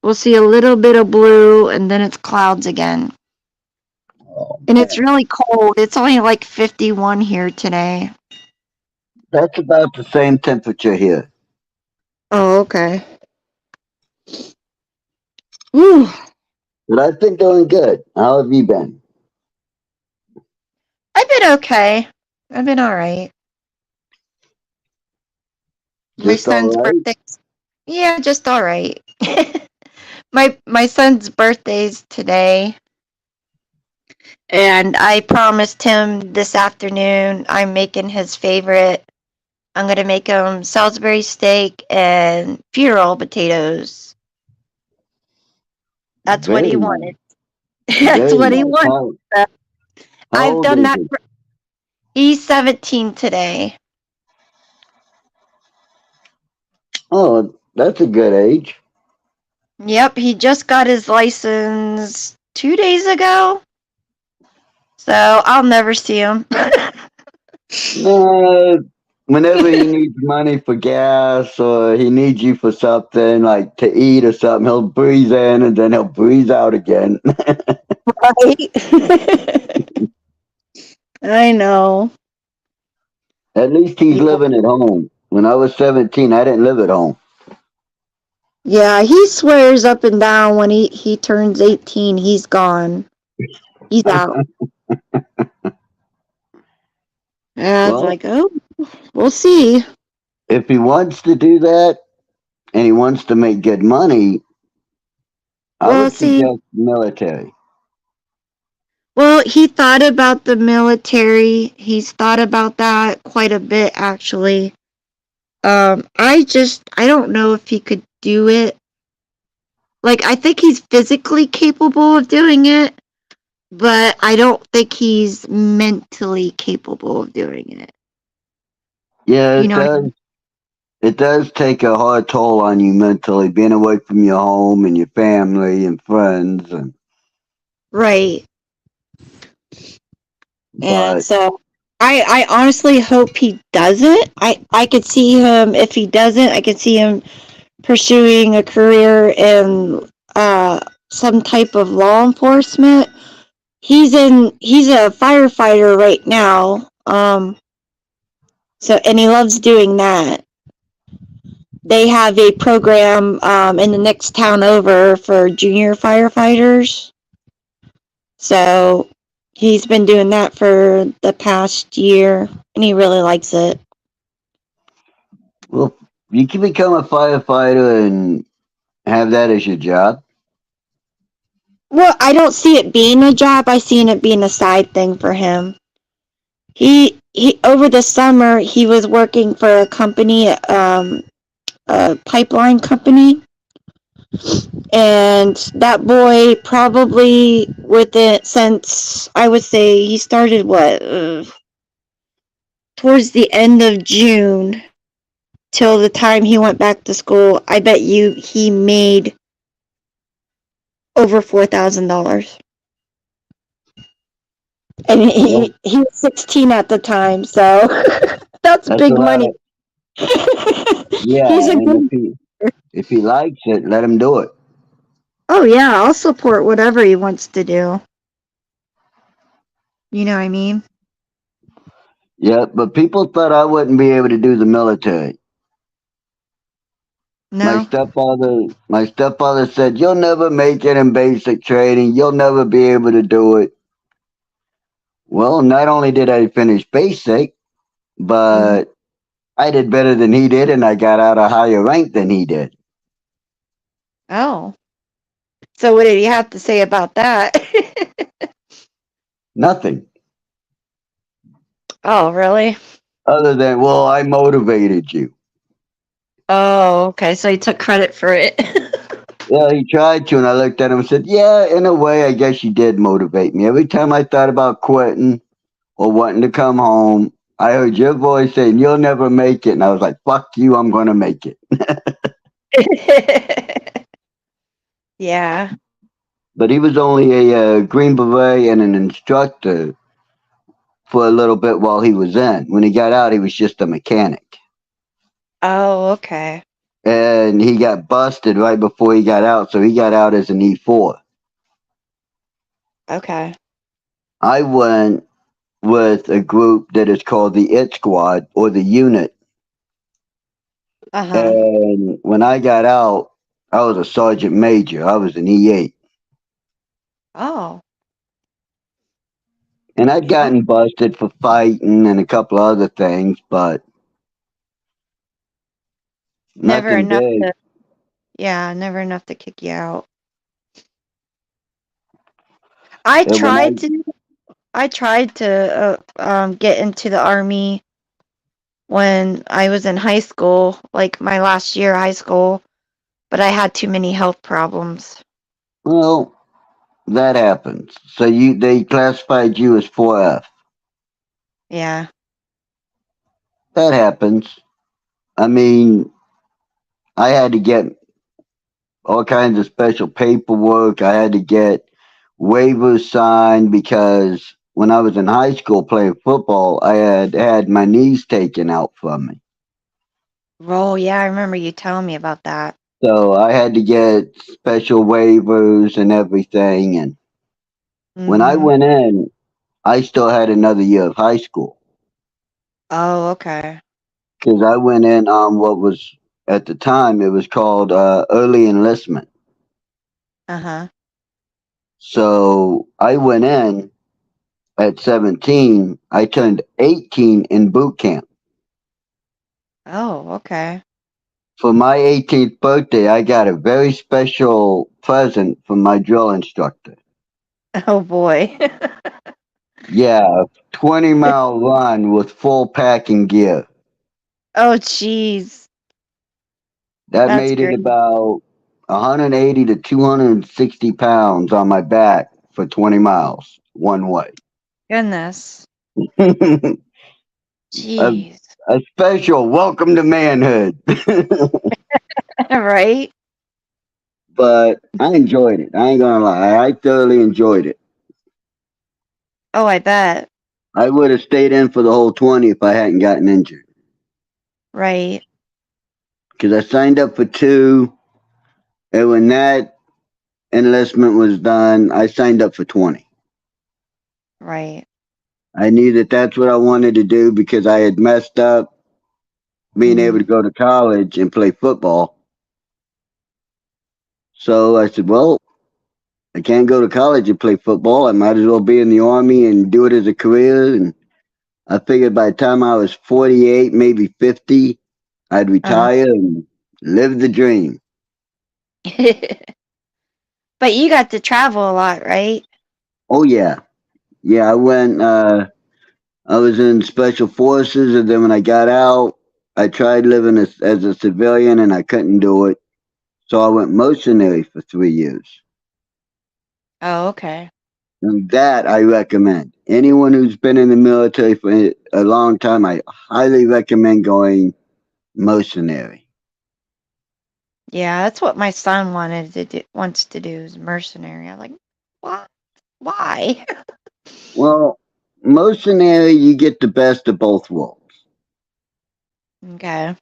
[SPEAKER 5] We'll see a little bit of blue, and then it's clouds again. And it's really cold. It's only like 51 here today.
[SPEAKER 3] That's about the same temperature here.
[SPEAKER 5] Oh, okay. Woo.
[SPEAKER 3] But I've been doing good. How have you been?
[SPEAKER 5] I've been okay. I've been all right. My
[SPEAKER 3] Just all
[SPEAKER 5] son's
[SPEAKER 3] right?
[SPEAKER 5] birthday. Yeah, just all right. My son's birthday's today, and I promised him this afternoon I'm making his favorite. I'm gonna make him Salisbury steak and funeral potatoes. That's what he
[SPEAKER 3] Very nice.
[SPEAKER 5] wanted. That's
[SPEAKER 3] Very
[SPEAKER 5] what he
[SPEAKER 3] nice.
[SPEAKER 5] wanted.
[SPEAKER 3] How
[SPEAKER 5] I've
[SPEAKER 3] old
[SPEAKER 5] done
[SPEAKER 3] is
[SPEAKER 5] that.
[SPEAKER 3] he?
[SPEAKER 5] He's 17 today.
[SPEAKER 3] Oh, that's a good age.
[SPEAKER 5] Yep, he just got his license 2 days ago. So I'll never see him.
[SPEAKER 3] Whenever he needs money for gas or he needs you for something like to eat or something, he'll breathe in and then he'll breathe out again.
[SPEAKER 5] Right? I know.
[SPEAKER 3] At least he's
[SPEAKER 5] Yeah.
[SPEAKER 3] living at home. When I was 17, I didn't live at home.
[SPEAKER 5] Yeah, he swears up and down when he turns 18, he's gone. He's out. And I was
[SPEAKER 3] Well,
[SPEAKER 5] like, oh, we'll see.
[SPEAKER 3] if he wants to do that and he wants to make good money, I
[SPEAKER 5] Well,
[SPEAKER 3] would
[SPEAKER 5] see,
[SPEAKER 3] suggest military.
[SPEAKER 5] well, he thought about the military. He's thought about that quite a bit, actually. I don't know if he could do it. Like, I think he's physically capable of doing it, but I don't think he's mentally capable of doing it.
[SPEAKER 3] Yeah,
[SPEAKER 5] You
[SPEAKER 3] it
[SPEAKER 5] know what I
[SPEAKER 3] does.
[SPEAKER 5] mean?
[SPEAKER 3] It does take a hard toll on you mentally, being away from your home and your family and friends. And
[SPEAKER 5] Right. And
[SPEAKER 3] but
[SPEAKER 5] so I honestly hope he does it. I could see him, if he doesn't, I could see him pursuing a career in some type of law enforcement. He's a firefighter right now. So and he loves doing that. They have a program in the next town over for junior firefighters. So he's been doing that for the past year, and he really likes it.
[SPEAKER 3] well, you can become a firefighter and have that as your job.
[SPEAKER 5] Well, I don't see it being a job. I see it being a side thing for him. He over the summer he was working for a company, a pipeline company, and that boy probably with it since I would say he started towards the end of June till the time he went back to school. I bet you he made over $4,000. And
[SPEAKER 3] Well,
[SPEAKER 5] he was 16 at the time, so that's
[SPEAKER 3] that's a
[SPEAKER 5] big
[SPEAKER 3] lot
[SPEAKER 5] money.
[SPEAKER 3] of yeah.
[SPEAKER 5] He's a
[SPEAKER 3] And
[SPEAKER 5] good.
[SPEAKER 3] if he likes it, let him do it.
[SPEAKER 5] Oh yeah, I'll support whatever he wants to do. You know what I mean?
[SPEAKER 3] Yeah, but people thought I wouldn't be able to do the military.
[SPEAKER 5] No.
[SPEAKER 3] My stepfather said, "You'll never make it in basic training. You'll never be able to do it." Well, not only did I finish basic, but I did better than he did, and I got out a higher rank than he did.
[SPEAKER 5] Oh. So what did he have to say about that?
[SPEAKER 3] Nothing
[SPEAKER 5] Oh, really?
[SPEAKER 3] other than, well, I motivated you.
[SPEAKER 5] Oh, okay. So he took credit for it.
[SPEAKER 3] Yeah, he tried to, and I looked at him and said, yeah, in a way, I guess you did motivate me. Every time I thought about quitting or wanting to come home, I heard your voice saying, you'll never make it. And I was like, fuck you, I'm going to make it.
[SPEAKER 5] Yeah.
[SPEAKER 3] But he was only a Green Beret and an instructor for a little bit while he was in. When he got out, he was just a mechanic.
[SPEAKER 5] Oh, okay.
[SPEAKER 3] And he got busted right before he got out, so he got out as an E4.
[SPEAKER 5] Okay.
[SPEAKER 3] I went with a group that is called the IT Squad or the Unit.
[SPEAKER 5] Uh-huh.
[SPEAKER 3] And when I got out, I was a sergeant major. I was an E8.
[SPEAKER 5] Oh.
[SPEAKER 3] And I'd gotten busted for fighting and a couple other things, but
[SPEAKER 5] Never
[SPEAKER 3] nothing
[SPEAKER 5] enough
[SPEAKER 3] big.
[SPEAKER 5] to never enough to kick you out. I
[SPEAKER 3] And when
[SPEAKER 5] tried to get into the army when I was in high school, like my last year of high school, but I had too many health problems.
[SPEAKER 3] well, that happens. So they classified you as 4F.
[SPEAKER 5] Yeah.
[SPEAKER 3] That happens. I mean, I had to get all kinds of special paperwork. I had to get waivers signed because when I was in high school playing football, I had my knees taken out from me.
[SPEAKER 5] Oh, yeah, I remember you telling me about that.
[SPEAKER 3] So I had to get special waivers and everything. And when I
[SPEAKER 5] Mhm.
[SPEAKER 3] went in, I still had another year of high school
[SPEAKER 5] Oh, okay.
[SPEAKER 3] because I went in on what was at the time it was called early enlistment.
[SPEAKER 5] Uh-huh.
[SPEAKER 3] So I went in at 17. I turned 18 in boot camp.
[SPEAKER 5] Oh, okay.
[SPEAKER 3] For my 18th birthday, I got a very special present from my drill instructor.
[SPEAKER 5] Oh boy.
[SPEAKER 3] Yeah, a 20-mile run with full packing gear.
[SPEAKER 5] Oh, jeez.
[SPEAKER 3] That
[SPEAKER 5] That's
[SPEAKER 3] made it
[SPEAKER 5] great.
[SPEAKER 3] about 180 to 260 pounds on my back for 20 miles one way.
[SPEAKER 5] Goodness.
[SPEAKER 3] a,
[SPEAKER 5] Jeez.
[SPEAKER 3] a special welcome to manhood.
[SPEAKER 5] Right?
[SPEAKER 3] But I enjoyed it. I ain't gonna lie. I thoroughly enjoyed it.
[SPEAKER 5] Oh, I bet.
[SPEAKER 3] I would have stayed in for the whole 20 if I hadn't gotten injured.
[SPEAKER 5] Right.
[SPEAKER 3] Because I signed up for 2, and when that enlistment was done, I signed up for 20.
[SPEAKER 5] Right.
[SPEAKER 3] I knew that that's what I wanted to do because I had messed up being able to go to college and play football. So I said, well, I can't go to college and play football. I might as well be in the Army and do it as a career. And I figured by the time I was 48, maybe 50, I'd retire and live the dream.
[SPEAKER 5] But you got to travel a lot, right?
[SPEAKER 3] Oh, yeah. Yeah, I went, I was in special forces. And then when I got out, I tried living as a civilian and I couldn't do it. So I went mercenary for 3 years.
[SPEAKER 5] Oh, okay.
[SPEAKER 3] And that I recommend. Anyone who's been in the military for a long time, I highly recommend going mercenary.
[SPEAKER 5] Yeah, that's what my son wants to do is mercenary. I'm like, what? Why?
[SPEAKER 3] Well, mercenary, you get the best of both worlds.
[SPEAKER 5] Okay.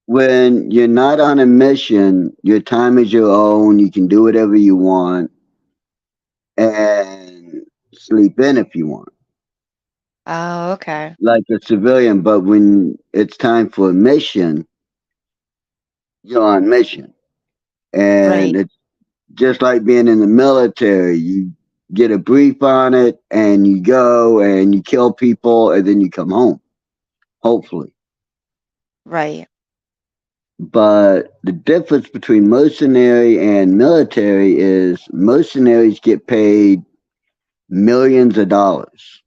[SPEAKER 3] When you're not on a mission, your time is your own. You can do whatever you want and sleep in if you want,
[SPEAKER 5] Oh, okay.
[SPEAKER 3] like a civilian. But when it's time for a mission, you're on mission. And
[SPEAKER 5] Right.
[SPEAKER 3] it's just like being in the military. You get a brief on it and you go and you kill people and then you come home. hopefully.
[SPEAKER 5] Right.
[SPEAKER 3] But the difference between mercenary and military is mercenaries get paid millions of dollars.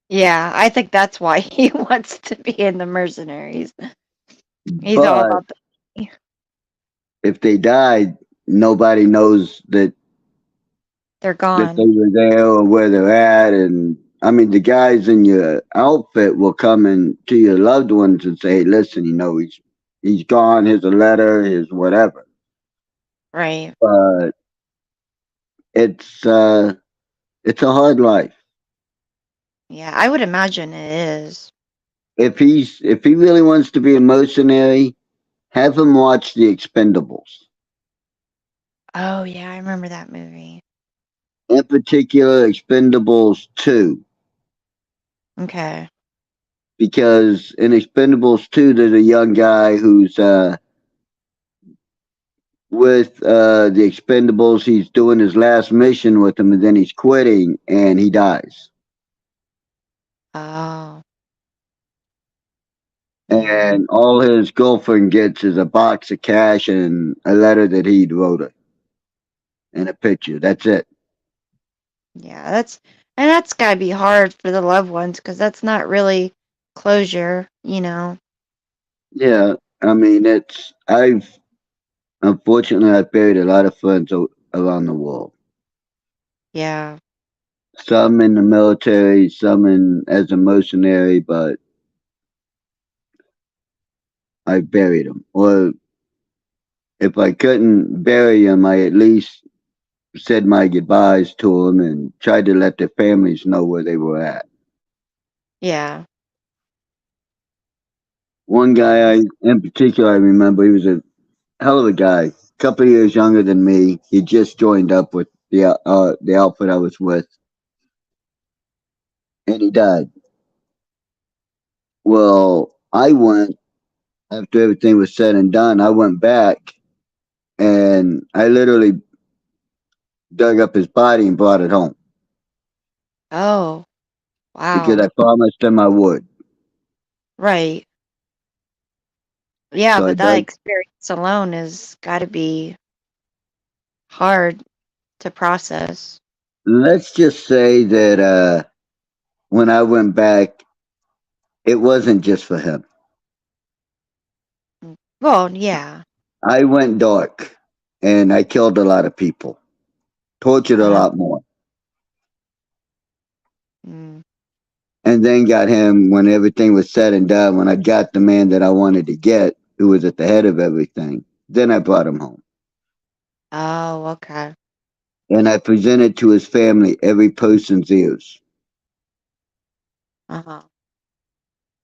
[SPEAKER 5] Yeah, I think that's why he wants to be in the mercenaries. He's all
[SPEAKER 3] But
[SPEAKER 5] about the
[SPEAKER 3] if they died, nobody knows that
[SPEAKER 5] they're
[SPEAKER 3] they
[SPEAKER 5] gone.
[SPEAKER 3] were there or where they're at. And I mean, the guys in your outfit will come in to your loved ones and say, "Listen, he's gone. Here's a letter. Here's whatever."
[SPEAKER 5] Right.
[SPEAKER 3] But it's uh, it's a hard life.
[SPEAKER 5] Yeah, I would imagine it is.
[SPEAKER 3] If he really wants to be a mercenary, have him watch The Expendables.
[SPEAKER 5] Oh yeah, I remember that movie.
[SPEAKER 3] In particular, Expendables 2.
[SPEAKER 5] Okay.
[SPEAKER 3] Because in Expendables 2, there's a young guy who's with the Expendables. He's doing his last mission with them, and then he's quitting, and he dies.
[SPEAKER 5] Oh. Yeah.
[SPEAKER 3] And all his girlfriend gets is a box of cash and a letter that he'd wrote her, and a picture. That's it.
[SPEAKER 5] Yeah, that's gotta be hard for the loved ones because that's not really closure, you know.
[SPEAKER 3] Yeah, I mean, unfortunately, I've buried a lot of friends around the world.
[SPEAKER 5] Yeah.
[SPEAKER 3] Some in the military, some as a mercenary, but I buried them. Or if I couldn't bury them, I at least said my goodbyes to them and tried to let their families know where they were at.
[SPEAKER 5] Yeah.
[SPEAKER 3] One guy in particular, I remember, he was a hell of a guy. A couple of years younger than me. He just joined up with the outfit I was with, and he died. Well, I went after everything was said and done. I went back and I literally dug up his body and brought it home
[SPEAKER 5] Oh,
[SPEAKER 3] because
[SPEAKER 5] wow.
[SPEAKER 3] I promised him I would.
[SPEAKER 5] Right. Yeah,
[SPEAKER 3] So I
[SPEAKER 5] but that
[SPEAKER 3] dug.
[SPEAKER 5] experience alone has got to be hard to process.
[SPEAKER 3] Let's just say that when I went back, it wasn't just for him.
[SPEAKER 5] Well, yeah.
[SPEAKER 3] I went dark and I killed a lot of people, tortured a
[SPEAKER 5] Uh,
[SPEAKER 3] lot more,
[SPEAKER 5] mm,
[SPEAKER 3] and then got him when everything was said and done. When I got the man that I wanted to get, who was at the head of everything, then I brought him home.
[SPEAKER 5] oh, okay.
[SPEAKER 3] And I presented to his family every person's ears.
[SPEAKER 5] Uh-huh.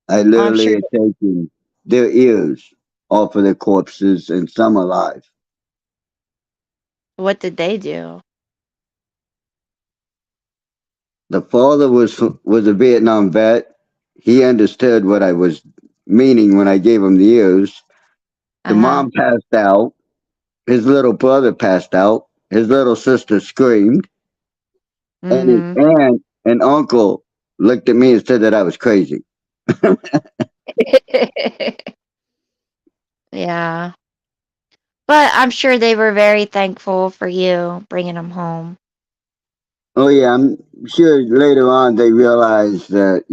[SPEAKER 3] I
[SPEAKER 5] Well, I'm
[SPEAKER 3] literally
[SPEAKER 5] sure.
[SPEAKER 3] had taken their ears off of their corpses and some alive.
[SPEAKER 5] What did they do?
[SPEAKER 3] The father was a Vietnam vet. He understood what I was meaning when I gave him the ears. The
[SPEAKER 5] Uh-huh.
[SPEAKER 3] mom passed out. His little brother passed out. His little sister screamed. And his
[SPEAKER 5] Mm-hmm.
[SPEAKER 3] aunt and uncle looked at me and said that I was crazy.
[SPEAKER 5] Yeah. But I'm sure they were very thankful for you bringing them home.
[SPEAKER 3] Oh, yeah, I'm sure later on they realized that,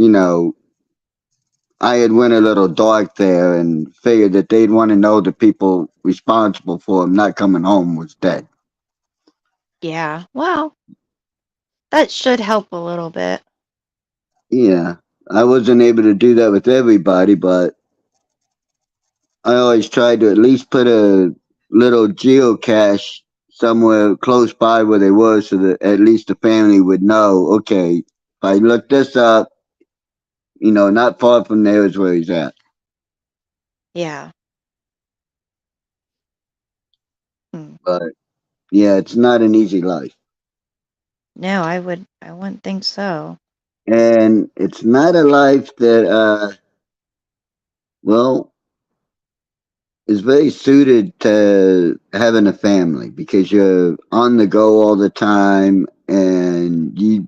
[SPEAKER 3] I had went a little dark there and figured that they'd want to know the people responsible for him not coming home was dead.
[SPEAKER 5] Yeah. Well, that should help a little bit.
[SPEAKER 3] Yeah, I wasn't able to do that with everybody, but I always tried to at least put a little geocache somewhere close by where they were so that at least the family would know, okay, if I look this up, not far from there is where he's at.
[SPEAKER 5] Yeah. Hmm.
[SPEAKER 3] But yeah, it's not an easy life.
[SPEAKER 5] No, I wouldn't think so.
[SPEAKER 3] And it's not a life that well, is very suited to having a family because you're on the go all the time and you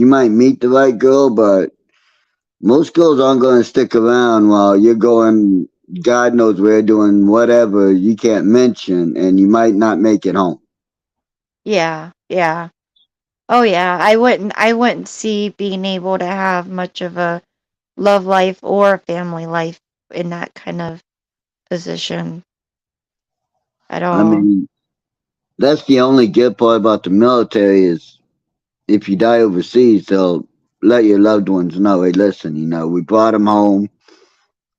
[SPEAKER 3] might meet the right girl, but Most girls aren't going to stick around while you're going, God knows where, doing whatever you can't mention, and you might not make it home.
[SPEAKER 5] Yeah, yeah. Oh yeah, I wouldn't see being able to have much of a love life or a family life in that kind of position at
[SPEAKER 3] I
[SPEAKER 5] all.
[SPEAKER 3] mean, that's the only good part about the military is if you die overseas, they'll let your loved ones know, hey, listen, we brought him home.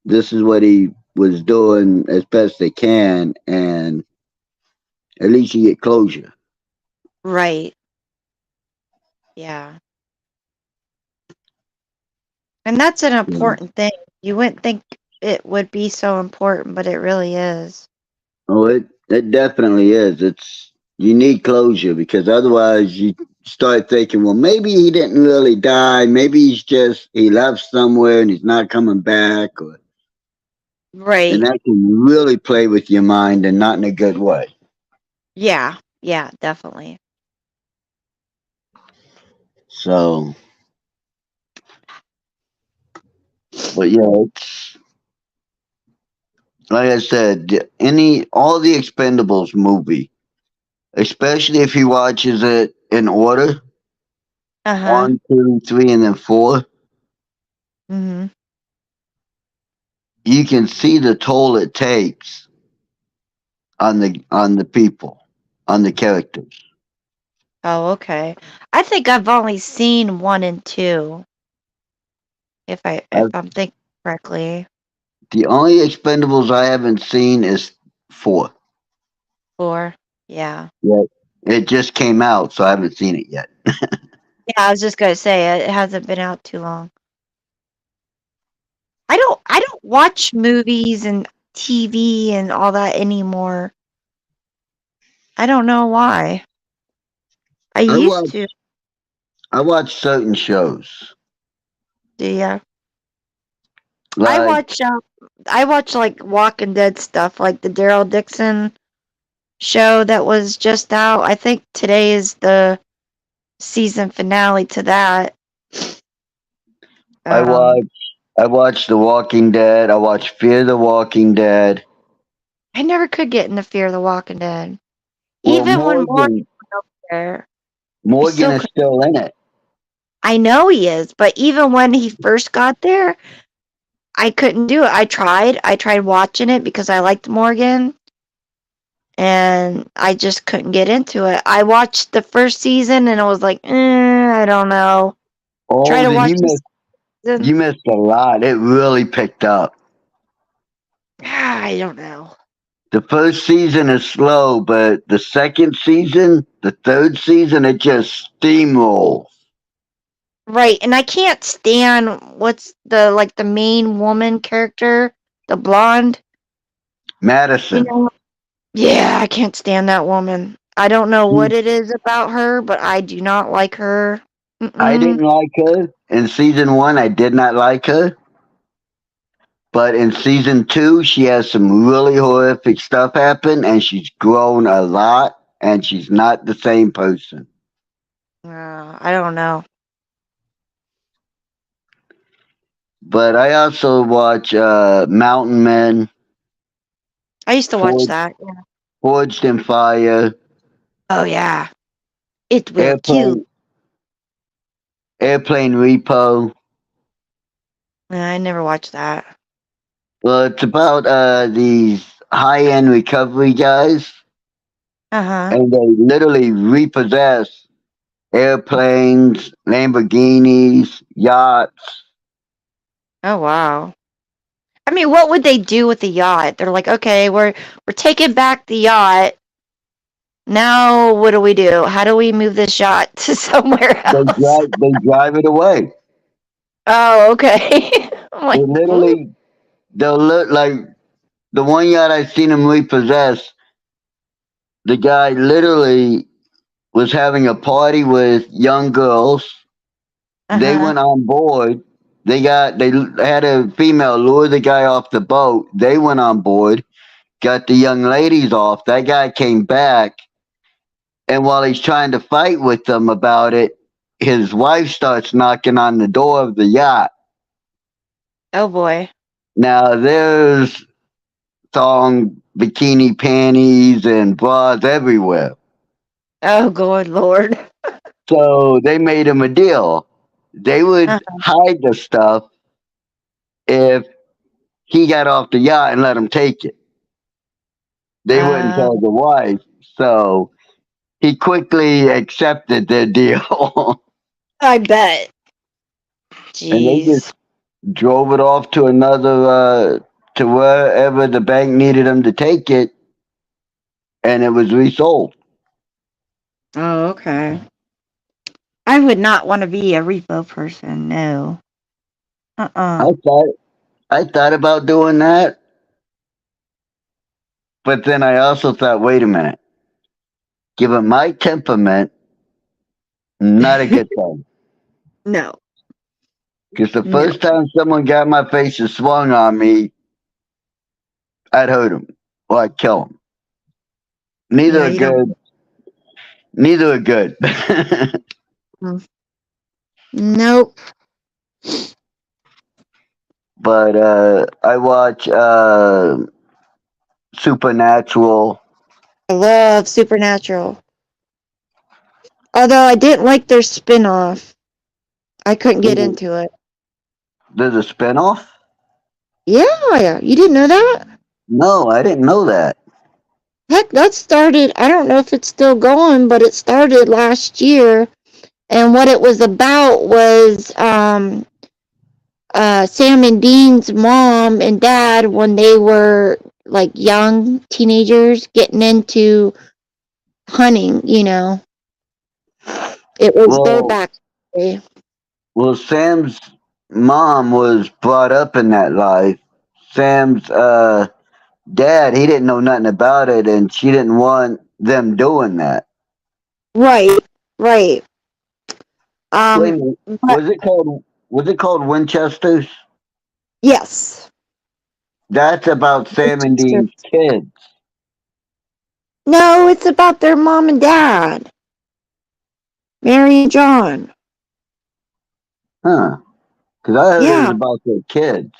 [SPEAKER 3] This is what he was doing as best they can, and at least you get closure.
[SPEAKER 5] Right. Yeah. And that's an
[SPEAKER 3] Yeah.
[SPEAKER 5] important thing. You wouldn't think it would be so important, but it really is.
[SPEAKER 3] Oh, it definitely is. You need closure because otherwise you start thinking, well, maybe he didn't really die. Maybe he left somewhere and he's not coming back, and
[SPEAKER 5] Right.
[SPEAKER 3] that can really play with your mind and not in a good way.
[SPEAKER 5] Yeah. Yeah, definitely.
[SPEAKER 3] So, but yeah, it's like I said, all the Expendables movie, especially if he watches it in order,
[SPEAKER 5] Uh-huh.
[SPEAKER 3] 1, 2, 3, and then 4,
[SPEAKER 5] Mhm.
[SPEAKER 3] you can see the toll it takes on the people, on the characters.
[SPEAKER 5] Oh, okay. I think I've only seen 1 and 2 if
[SPEAKER 3] I,
[SPEAKER 5] I'm thinking correctly.
[SPEAKER 3] the only Expendables I haven't seen is 4.
[SPEAKER 5] 4. Yeah.
[SPEAKER 3] Yeah, it just came out, so I haven't seen it yet.
[SPEAKER 5] Yeah, I was just going to say it hasn't been out too long. I don't watch movies and TV and all that anymore. I don't know why. I
[SPEAKER 3] I
[SPEAKER 5] used
[SPEAKER 3] watch
[SPEAKER 5] to.
[SPEAKER 3] I watch certain shows
[SPEAKER 5] Do ya? I
[SPEAKER 3] like
[SPEAKER 5] watch I watch like Walking Dead stuff, like the Daryl Dixon show that was just out. I think today is the season finale to that.
[SPEAKER 3] I
[SPEAKER 5] Um,
[SPEAKER 3] watch I watch The Walking Dead. I watch Fear the Walking Dead.
[SPEAKER 5] I never could get into Fear the Walking Dead.
[SPEAKER 3] Well,
[SPEAKER 5] Even when Morgan was there, I
[SPEAKER 3] Morgan
[SPEAKER 5] still
[SPEAKER 3] is
[SPEAKER 5] could.
[SPEAKER 3] still in it.
[SPEAKER 5] I know he is, but even when he first got there, I couldn't do it. I tried. I tried watching it because I liked Morgan, and I just couldn't get into it. I watched the first season, and I was like, I don't know. Try
[SPEAKER 3] Oh,
[SPEAKER 5] to
[SPEAKER 3] then
[SPEAKER 5] watch this season.
[SPEAKER 3] you missed a lot. It really picked up.
[SPEAKER 5] I don't know.
[SPEAKER 3] The first season is slow, but the second season, the third season, it just steamrolls.
[SPEAKER 5] Right, and I can't stand what's the main woman character, the blonde. You
[SPEAKER 3] Madison.
[SPEAKER 5] know, yeah, I can't stand that woman. I don't know
[SPEAKER 3] She-
[SPEAKER 5] what it is about her, but I do not like her.
[SPEAKER 3] I
[SPEAKER 5] Mm-mm.
[SPEAKER 3] didn't like her in season 1. I did not like her, but in season 2, she has some really horrific stuff happen, and she's grown a lot, and she's not the same person.
[SPEAKER 5] I don't know.
[SPEAKER 3] But I also watch Mountain Men,
[SPEAKER 5] I used to watch
[SPEAKER 3] Forged,
[SPEAKER 5] that. Yeah.
[SPEAKER 3] Forged in Fire,
[SPEAKER 5] Oh yeah, it will kill.
[SPEAKER 3] Airplane, Airplane Repo.
[SPEAKER 5] I never watched that.
[SPEAKER 3] Well, it's about these high-end recovery guys,
[SPEAKER 5] Uh huh.
[SPEAKER 3] and they literally repossess airplanes, Lamborghinis, yachts.
[SPEAKER 5] Oh wow. I mean, what would they do with the yacht? They're like, okay, we're taking back the yacht. Now, what do we do? How do we move this yacht to somewhere else?
[SPEAKER 3] They drive it away.
[SPEAKER 5] Oh, okay. I'm
[SPEAKER 3] They
[SPEAKER 5] like, what?
[SPEAKER 3] literally, they'll look like the one yacht I seen them repossess. The guy literally was having a party with young girls.
[SPEAKER 5] Uh
[SPEAKER 3] They
[SPEAKER 5] huh.
[SPEAKER 3] went on board. They had a female lure the guy off the boat. They went on board, got the young ladies off. That guy came back, and while he's trying to fight with them about it, his wife starts knocking on the door of the yacht.
[SPEAKER 5] Oh boy.
[SPEAKER 3] Now there's thong bikini panties and bras everywhere.
[SPEAKER 5] Oh good lord.
[SPEAKER 3] So they made him a deal. They would
[SPEAKER 5] Uh-huh.
[SPEAKER 3] hide the stuff if he got off the yacht and let him take it. They wouldn't
[SPEAKER 5] Uh,
[SPEAKER 3] tell the wife. So he quickly accepted their deal.
[SPEAKER 5] I bet.
[SPEAKER 3] And they just
[SPEAKER 5] Jeez.
[SPEAKER 3] drove it off to to wherever the bank needed him to take it, and it was resold.
[SPEAKER 5] Oh, okay. I would not want to be a repo person, no.
[SPEAKER 3] I
[SPEAKER 5] Uh-uh.
[SPEAKER 3] thought I thought about doing that, but then I also thought, wait a minute, given my temperament, not a good thing.
[SPEAKER 5] No.
[SPEAKER 3] Because the
[SPEAKER 5] No.
[SPEAKER 3] first time someone got my face and swung on me, I'd hurt him or I'd kill him. Neither
[SPEAKER 5] Yeah,
[SPEAKER 3] are
[SPEAKER 5] you don't.
[SPEAKER 3] good. Neither are good.
[SPEAKER 5] Nope.
[SPEAKER 3] But I watch Supernatural.
[SPEAKER 5] I love Supernatural. Although I didn't like their spin-off. I couldn't get into it.
[SPEAKER 3] There's a spinoff?
[SPEAKER 5] Yeah, you didn't know that?
[SPEAKER 3] No, I didn't know that.
[SPEAKER 5] Heck, that started, I don't know if it's still going, but it started last year. And what it was about was Sam and Dean's mom and dad, when they were like young teenagers, getting into hunting, you know. It was their
[SPEAKER 3] Well,
[SPEAKER 5] backstory.
[SPEAKER 3] well, Sam's mom was brought up in that life. Sam's dad, he didn't know nothing about it, and she didn't want them doing that.
[SPEAKER 5] Right, right.
[SPEAKER 3] Wait a minute,
[SPEAKER 5] But
[SPEAKER 3] was it called Winchester's?
[SPEAKER 5] yes.
[SPEAKER 3] That's about Sam and Dean's kids,
[SPEAKER 5] No, it's about their mom and dad, Mary and John.
[SPEAKER 3] huh? Because I heard it was
[SPEAKER 5] Yeah,
[SPEAKER 3] about their kids.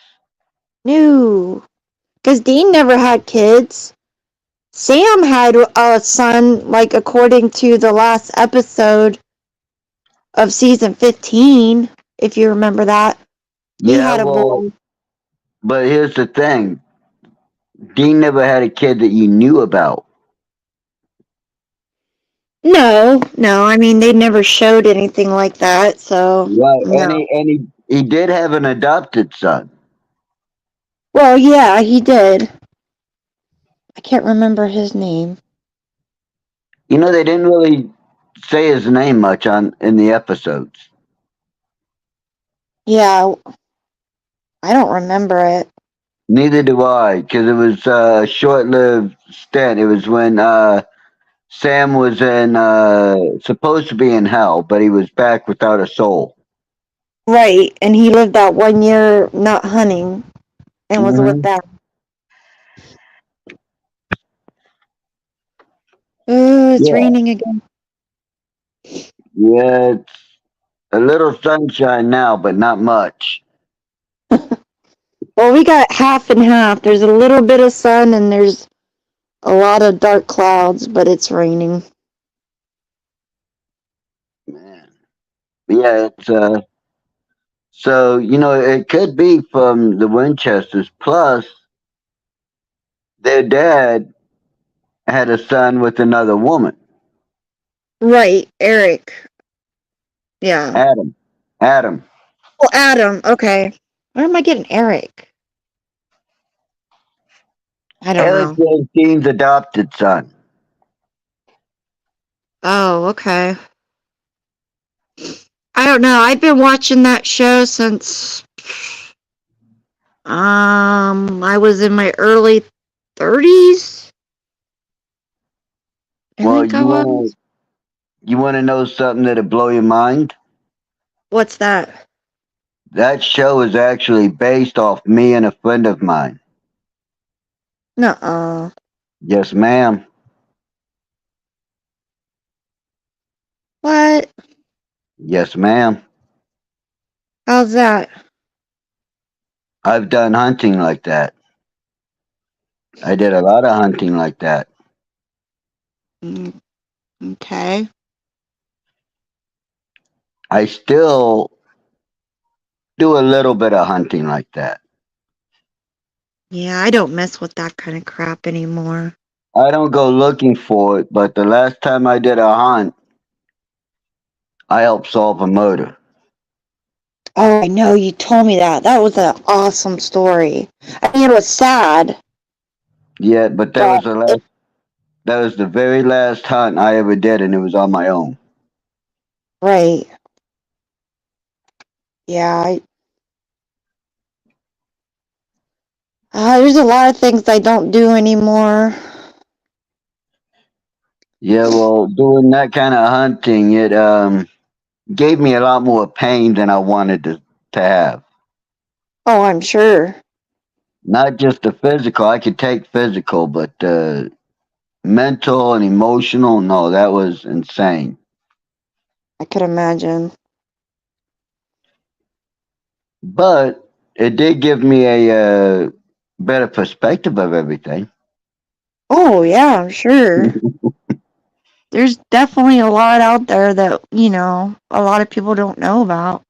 [SPEAKER 5] no. Because Dean never had kids. Sam had a son, like according to the last episode of season 15, if you remember that. He
[SPEAKER 3] Yeah,
[SPEAKER 5] had a
[SPEAKER 3] well,
[SPEAKER 5] boy.
[SPEAKER 3] but here's the thing: Dean never had a kid that you knew about.
[SPEAKER 5] No, no, I mean, they never showed anything like that, so
[SPEAKER 3] Right, and
[SPEAKER 5] no.
[SPEAKER 3] he did have an adopted son.
[SPEAKER 5] Well, yeah, he did. I can't remember his name.
[SPEAKER 3] You know, they didn't really say his name much on in the episodes.
[SPEAKER 5] Yeah, I don't remember it.
[SPEAKER 3] Neither do I, because it was a short-lived stint. It was when Sam was in supposed to be in hell, but he was back without a soul.
[SPEAKER 5] Right, and he lived that 1 year not hunting and was with
[SPEAKER 3] Hmm.
[SPEAKER 5] them. Oh, it's
[SPEAKER 3] Yeah,
[SPEAKER 5] raining again.
[SPEAKER 3] yeah, it's a little sunshine now, but not much.
[SPEAKER 5] Well, we got half and half. There's a little bit of sun and there's a lot of dark clouds, but it's raining.
[SPEAKER 3] Man. Yeah, it's so you know it could be from the Winchesters. Plus, their dad had a son with another woman,
[SPEAKER 5] Right, Eric. Yeah.
[SPEAKER 3] Adam. Adam.
[SPEAKER 5] Well, Adam. Okay. Where am I getting Eric? I don't
[SPEAKER 3] Eric
[SPEAKER 5] know.
[SPEAKER 3] was Dean's adopted son.
[SPEAKER 5] Oh, okay. I don't know. I've been watching that show since I was in my early 30s. I
[SPEAKER 3] Well,
[SPEAKER 5] think I was.
[SPEAKER 3] you wanna know something that'll blow your mind?
[SPEAKER 5] What's that?
[SPEAKER 3] That show is actually based off me and a friend of mine.
[SPEAKER 5] Nuh-uh.
[SPEAKER 3] Yes, ma'am.
[SPEAKER 5] What?
[SPEAKER 3] Yes, ma'am.
[SPEAKER 5] How's that?
[SPEAKER 3] I've done hunting like that. I did a lot of hunting like that.
[SPEAKER 5] Mm, okay.
[SPEAKER 3] I still do a little bit of hunting like that.
[SPEAKER 5] Yeah, I don't mess with that kind of crap anymore.
[SPEAKER 3] I don't go looking for it, but the last time I did a hunt, I helped solve a murder.
[SPEAKER 5] Oh, I know, you told me that. That was an awesome story. I mean, it was sad,
[SPEAKER 3] Yeah, but
[SPEAKER 5] but
[SPEAKER 3] that was the very last hunt I ever did, and it was on my own.
[SPEAKER 5] right. Yeah, there's a lot of things I don't do anymore.
[SPEAKER 3] Yeah, well, doing that kind of hunting, it gave me a lot more pain than I wanted to have.
[SPEAKER 5] Oh, I'm sure.
[SPEAKER 3] Not just the physical. I could take physical, but mental and emotional, no, that was insane.
[SPEAKER 5] I could imagine.
[SPEAKER 3] But it did give me a better perspective of everything.
[SPEAKER 5] Oh, yeah, I'm sure. There's definitely a lot out there that, a lot of people don't know about.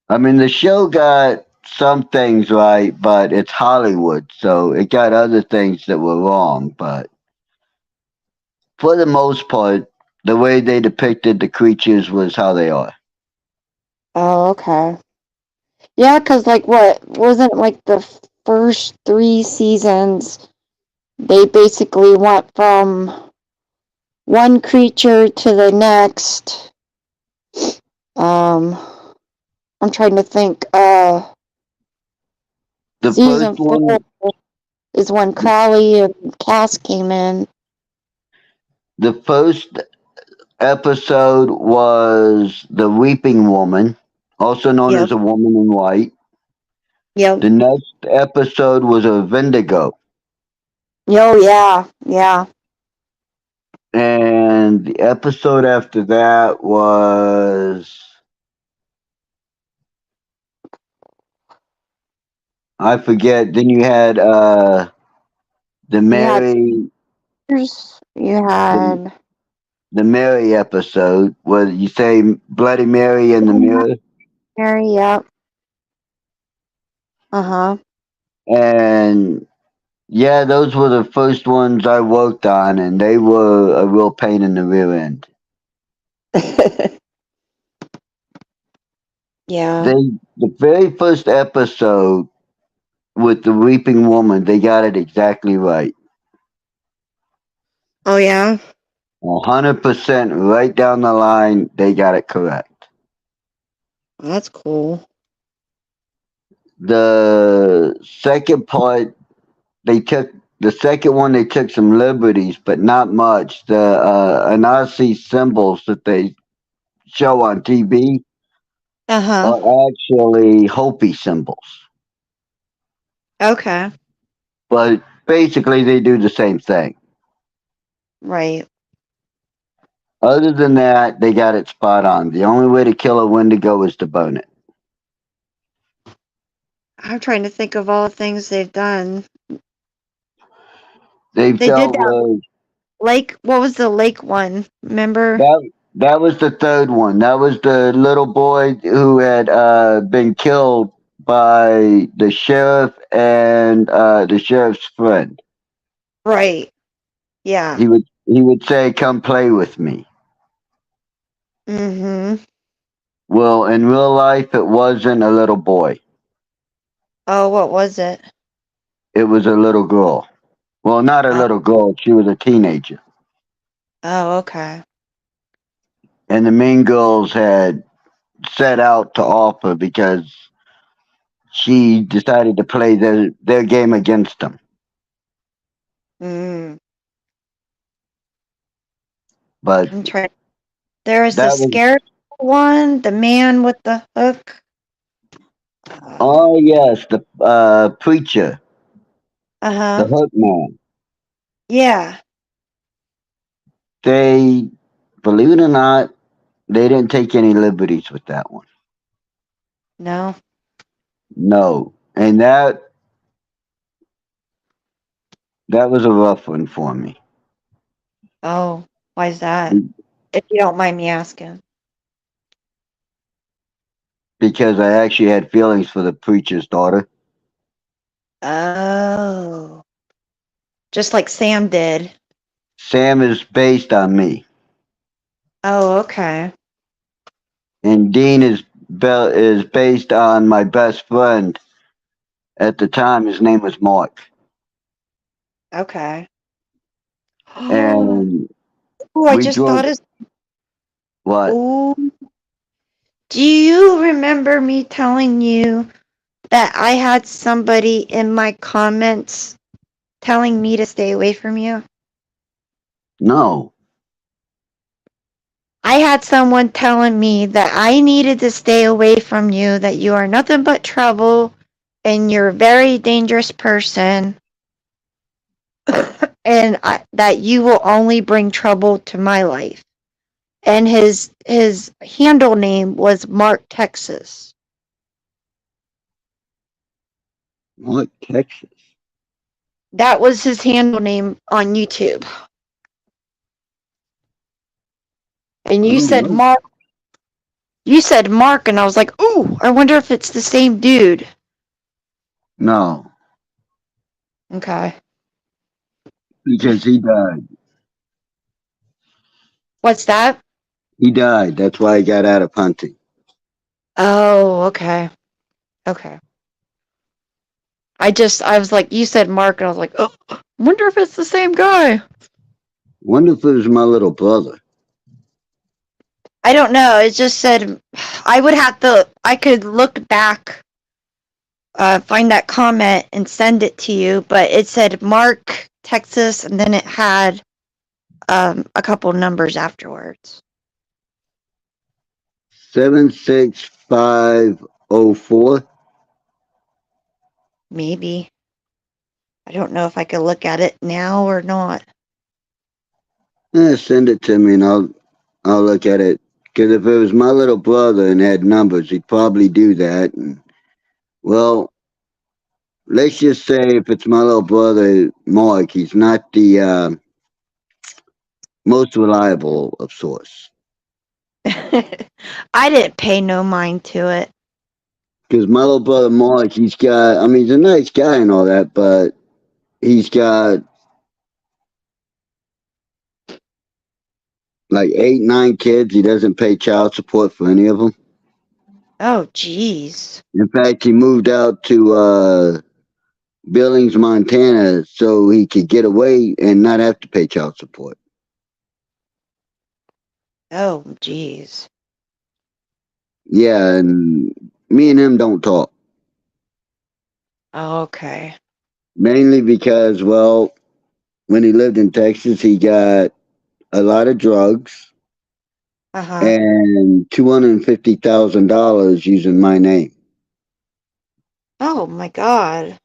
[SPEAKER 3] I mean, the show got some things right, but it's Hollywood, so it got other things that were wrong. But for the most part, the way they depicted the creatures was how they are.
[SPEAKER 5] Oh, okay. Yeah, because, what wasn't the first 3 seasons, they basically went from one creature to the next. I'm trying to think.
[SPEAKER 3] The
[SPEAKER 5] Season
[SPEAKER 3] first
[SPEAKER 5] 4
[SPEAKER 3] one,
[SPEAKER 5] is when Crowley and Cass came in.
[SPEAKER 3] the first episode was the Weeping Woman, also known
[SPEAKER 5] Yep.
[SPEAKER 3] as a woman in white.
[SPEAKER 5] Yep.
[SPEAKER 3] The next episode was a Wendigo.
[SPEAKER 5] Oh, yeah. Yeah.
[SPEAKER 3] And the episode after that was, I forget. Then you had the
[SPEAKER 5] You had
[SPEAKER 3] Mary
[SPEAKER 5] you
[SPEAKER 3] the,
[SPEAKER 5] had
[SPEAKER 3] the Mary episode where you say Bloody Mary in the mirror.
[SPEAKER 5] Mary, yep. Uh-huh.
[SPEAKER 3] And yeah, those were the first ones I worked on, and they were a real pain in the rear end.
[SPEAKER 5] Yeah.
[SPEAKER 3] The very first episode with the Weeping Woman, they got it exactly right.
[SPEAKER 5] Oh, yeah?
[SPEAKER 3] 100% right down the line, they got it correct.
[SPEAKER 5] That's cool.
[SPEAKER 3] The second part, the second one, they took some liberties, but not much. The Anasi symbols that they show on TV
[SPEAKER 5] Uh-huh.
[SPEAKER 3] are actually Hopi symbols.
[SPEAKER 5] Okay.
[SPEAKER 3] But basically, they do the same thing.
[SPEAKER 5] Right.
[SPEAKER 3] Other than that, they got it spot on. The only way to kill a Wendigo is to bone it.
[SPEAKER 5] I'm trying to think of all the things they've done.
[SPEAKER 3] They've
[SPEAKER 5] They did
[SPEAKER 3] dealt
[SPEAKER 5] that
[SPEAKER 3] with
[SPEAKER 5] lake. What was the lake one? Remember?
[SPEAKER 3] that. That was the third one. That was the little boy who had been killed by the sheriff and the sheriff's friend.
[SPEAKER 5] Right. Yeah.
[SPEAKER 3] He would say, "Come play with me."
[SPEAKER 5] Mm-hmm.
[SPEAKER 3] Well, in real life, it wasn't a little boy.
[SPEAKER 5] Oh, what was it?
[SPEAKER 3] It was a little girl. Well, not a little girl. She was a teenager.
[SPEAKER 5] Oh, okay.
[SPEAKER 3] And the Mean Girls had set out to offer because she decided to play their game against them.
[SPEAKER 5] Mm.
[SPEAKER 3] But
[SPEAKER 5] I'm trying. There was the
[SPEAKER 3] that was,
[SPEAKER 5] scary one, the man with the hook.
[SPEAKER 3] oh yes, the preacher, the
[SPEAKER 5] Uh-huh.
[SPEAKER 3] hook man.
[SPEAKER 5] Yeah.
[SPEAKER 3] They, believe it or not, they didn't take any liberties with that one.
[SPEAKER 5] No.
[SPEAKER 3] No. And that was a rough one for me.
[SPEAKER 5] Oh, why is that? If you don't mind me asking.
[SPEAKER 3] Because I actually had feelings for the preacher's daughter.
[SPEAKER 5] Oh. Just like Sam did.
[SPEAKER 3] Sam is based on me.
[SPEAKER 5] Oh, okay.
[SPEAKER 3] And Dean is based on my best friend. At the time, his name was Mark.
[SPEAKER 5] Okay.
[SPEAKER 3] And
[SPEAKER 5] Oh, I
[SPEAKER 3] we
[SPEAKER 5] just
[SPEAKER 3] drove.
[SPEAKER 5] thought of.
[SPEAKER 3] What?
[SPEAKER 5] Oh. Do you remember me telling you that I had somebody in my comments telling me to stay away from you?
[SPEAKER 3] No.
[SPEAKER 5] I had someone telling me that I needed to stay away from you, that you are nothing but trouble and you're a very dangerous person and that you will only bring trouble to my life. And his handle name was Mark Texas.
[SPEAKER 3] What, Texas?
[SPEAKER 5] That was his handle name on YouTube. And you said
[SPEAKER 3] no.
[SPEAKER 5] Mark. You said Mark, and I was like, ooh, I wonder if it's the same dude.
[SPEAKER 3] No.
[SPEAKER 5] Okay.
[SPEAKER 3] Because he died.
[SPEAKER 5] What's that?
[SPEAKER 3] He died. That's why I got out of hunting.
[SPEAKER 5] Oh, okay. Okay. I was like, you said Mark, and I was like, oh, I wonder if it's the same guy.
[SPEAKER 3] Wonder if it was my little brother.
[SPEAKER 5] I don't know. It just said I could look back, find that comment and send it to you, but it said Mark, Texas, and then it had a couple numbers afterwards.
[SPEAKER 3] 76504.
[SPEAKER 5] Maybe. I don't know if I could look at it now or not.
[SPEAKER 3] Send it to me and I'll look at it. Because if it was my little brother and had numbers, he'd probably do that. And, well, let's just say if it's my little brother, Mark, he's not the most reliable of source.
[SPEAKER 5] I didn't pay no mind to it.
[SPEAKER 3] Because my little brother, Mark, he's a nice guy and all that, but he's got like 8, 9 kids. He doesn't pay child support for any of them.
[SPEAKER 5] Oh, jeez.
[SPEAKER 3] In fact, he moved out to Billings, Montana, so he could get away and not have to pay child support.
[SPEAKER 5] Oh, jeez.
[SPEAKER 3] Yeah, and me and him don't talk.
[SPEAKER 5] Okay.
[SPEAKER 3] Mainly because, well, when he lived in Texas, he got a lot of drugs
[SPEAKER 5] Uh-huh.
[SPEAKER 3] and $250,000 using my name.
[SPEAKER 5] Oh, my God.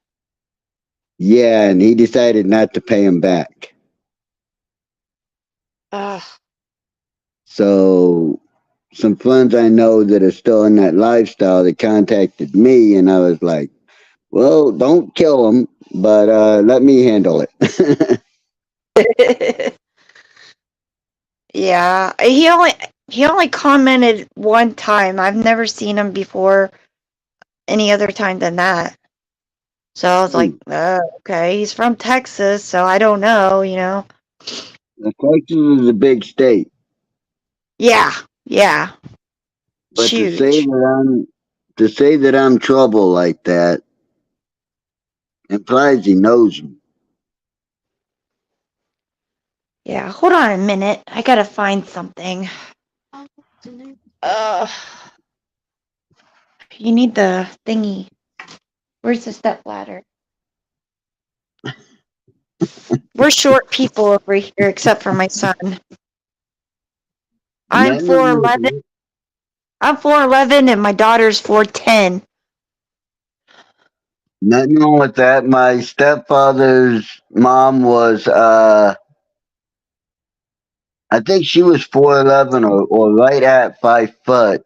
[SPEAKER 3] Yeah, and he decided not to pay him back.
[SPEAKER 5] Ugh.
[SPEAKER 3] So some friends I know that are still in that lifestyle, they contacted me, and I was like, well, don't kill him, but let me handle it.
[SPEAKER 5] Yeah, he only commented one time. I've never seen him before any other time than that. So I was like, okay, he's from Texas, so I don't know, you know.
[SPEAKER 3] Texas is a big state.
[SPEAKER 5] Yeah, yeah.
[SPEAKER 3] But
[SPEAKER 5] Huge.
[SPEAKER 3] to say that I'm trouble like that implies he knows me.
[SPEAKER 5] Yeah, hold on a minute. I gotta find something. You need the thingy. Where's the step ladder? We're short people over here, except for my son. I'm 4'11". I'm 4'11", and my daughter's 4'10".
[SPEAKER 3] Nothing wrong with that. My stepfather's mom was I think she was 4'11" or right at 5 foot.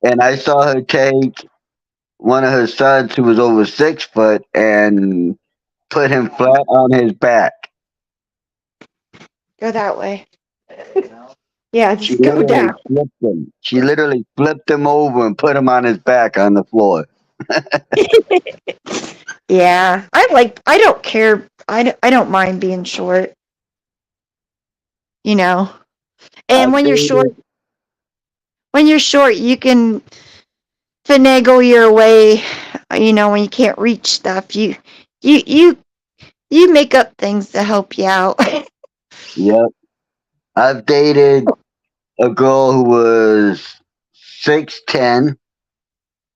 [SPEAKER 3] And I saw her take one of her sons who was over 6 foot and put him flat on his back.
[SPEAKER 5] Go that way. Yeah,
[SPEAKER 3] She
[SPEAKER 5] just go
[SPEAKER 3] literally
[SPEAKER 5] down.
[SPEAKER 3] flipped him. She literally flipped him over and put him on his back on the floor.
[SPEAKER 5] Yeah, I don't care. I don't mind being short. You know. And when you're short, you can finagle your way, you know, when you can't reach stuff. You make up things to help you out.
[SPEAKER 3] Yep. I've dated a girl who was 6'10",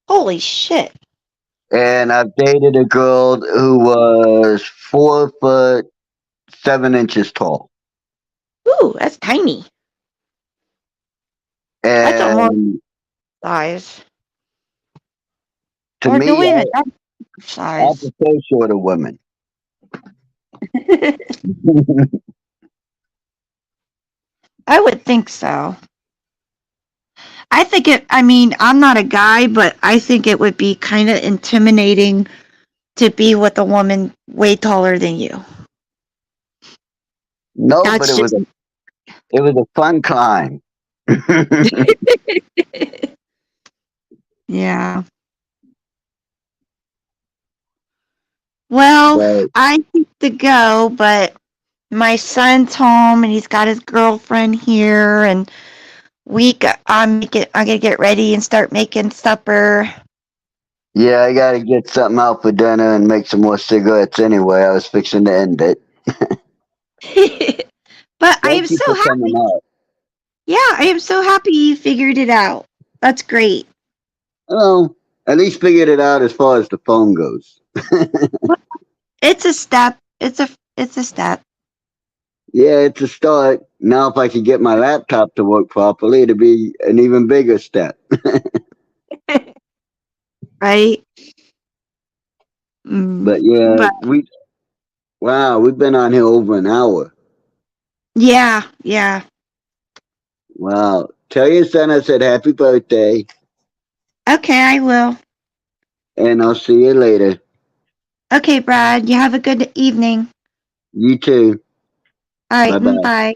[SPEAKER 5] Holy shit.
[SPEAKER 3] and I've dated a girl who was 4'7" tall.
[SPEAKER 5] Ooh, that's tiny. That's a more
[SPEAKER 3] And
[SPEAKER 5] size.
[SPEAKER 3] to
[SPEAKER 5] Or no,
[SPEAKER 3] me,
[SPEAKER 5] wait a minute, that's
[SPEAKER 3] I
[SPEAKER 5] size.
[SPEAKER 3] prefer shorter women.
[SPEAKER 5] I would think so. I mean, I'm not a guy, but I think it would be kind of intimidating to be with a woman way taller than you.
[SPEAKER 3] No,
[SPEAKER 5] That's
[SPEAKER 3] but it
[SPEAKER 5] just,
[SPEAKER 3] was a fun climb.
[SPEAKER 5] yeah. Well,
[SPEAKER 3] But
[SPEAKER 5] I need to go, but my son's home and he's got his girlfriend here, and I'm gonna get ready and start making supper.
[SPEAKER 3] yeah, I gotta get something out for dinner and make some more cigarettes anyway. I was fixing to end it.
[SPEAKER 5] But I am
[SPEAKER 3] Thank you
[SPEAKER 5] so
[SPEAKER 3] for
[SPEAKER 5] happy.
[SPEAKER 3] coming out.
[SPEAKER 5] Yeah, I am so happy you figured it out. That's great.
[SPEAKER 3] Well, at least figured it out as far as the phone goes.
[SPEAKER 5] It's a step. It's a step.
[SPEAKER 3] Yeah, it's a start. Now, if I could get my laptop to work properly, it'd be an even bigger step.
[SPEAKER 5] Right? Mm,
[SPEAKER 3] But yeah,
[SPEAKER 5] but
[SPEAKER 3] we've been on here over an hour.
[SPEAKER 5] yeah, yeah.
[SPEAKER 3] Wow. Tell your son I said happy birthday,
[SPEAKER 5] Okay, I will.
[SPEAKER 3] and I'll see you later.
[SPEAKER 5] Okay, Brad, you have a good evening.
[SPEAKER 3] You too.
[SPEAKER 5] All right,
[SPEAKER 3] Bye bye.
[SPEAKER 5] bye.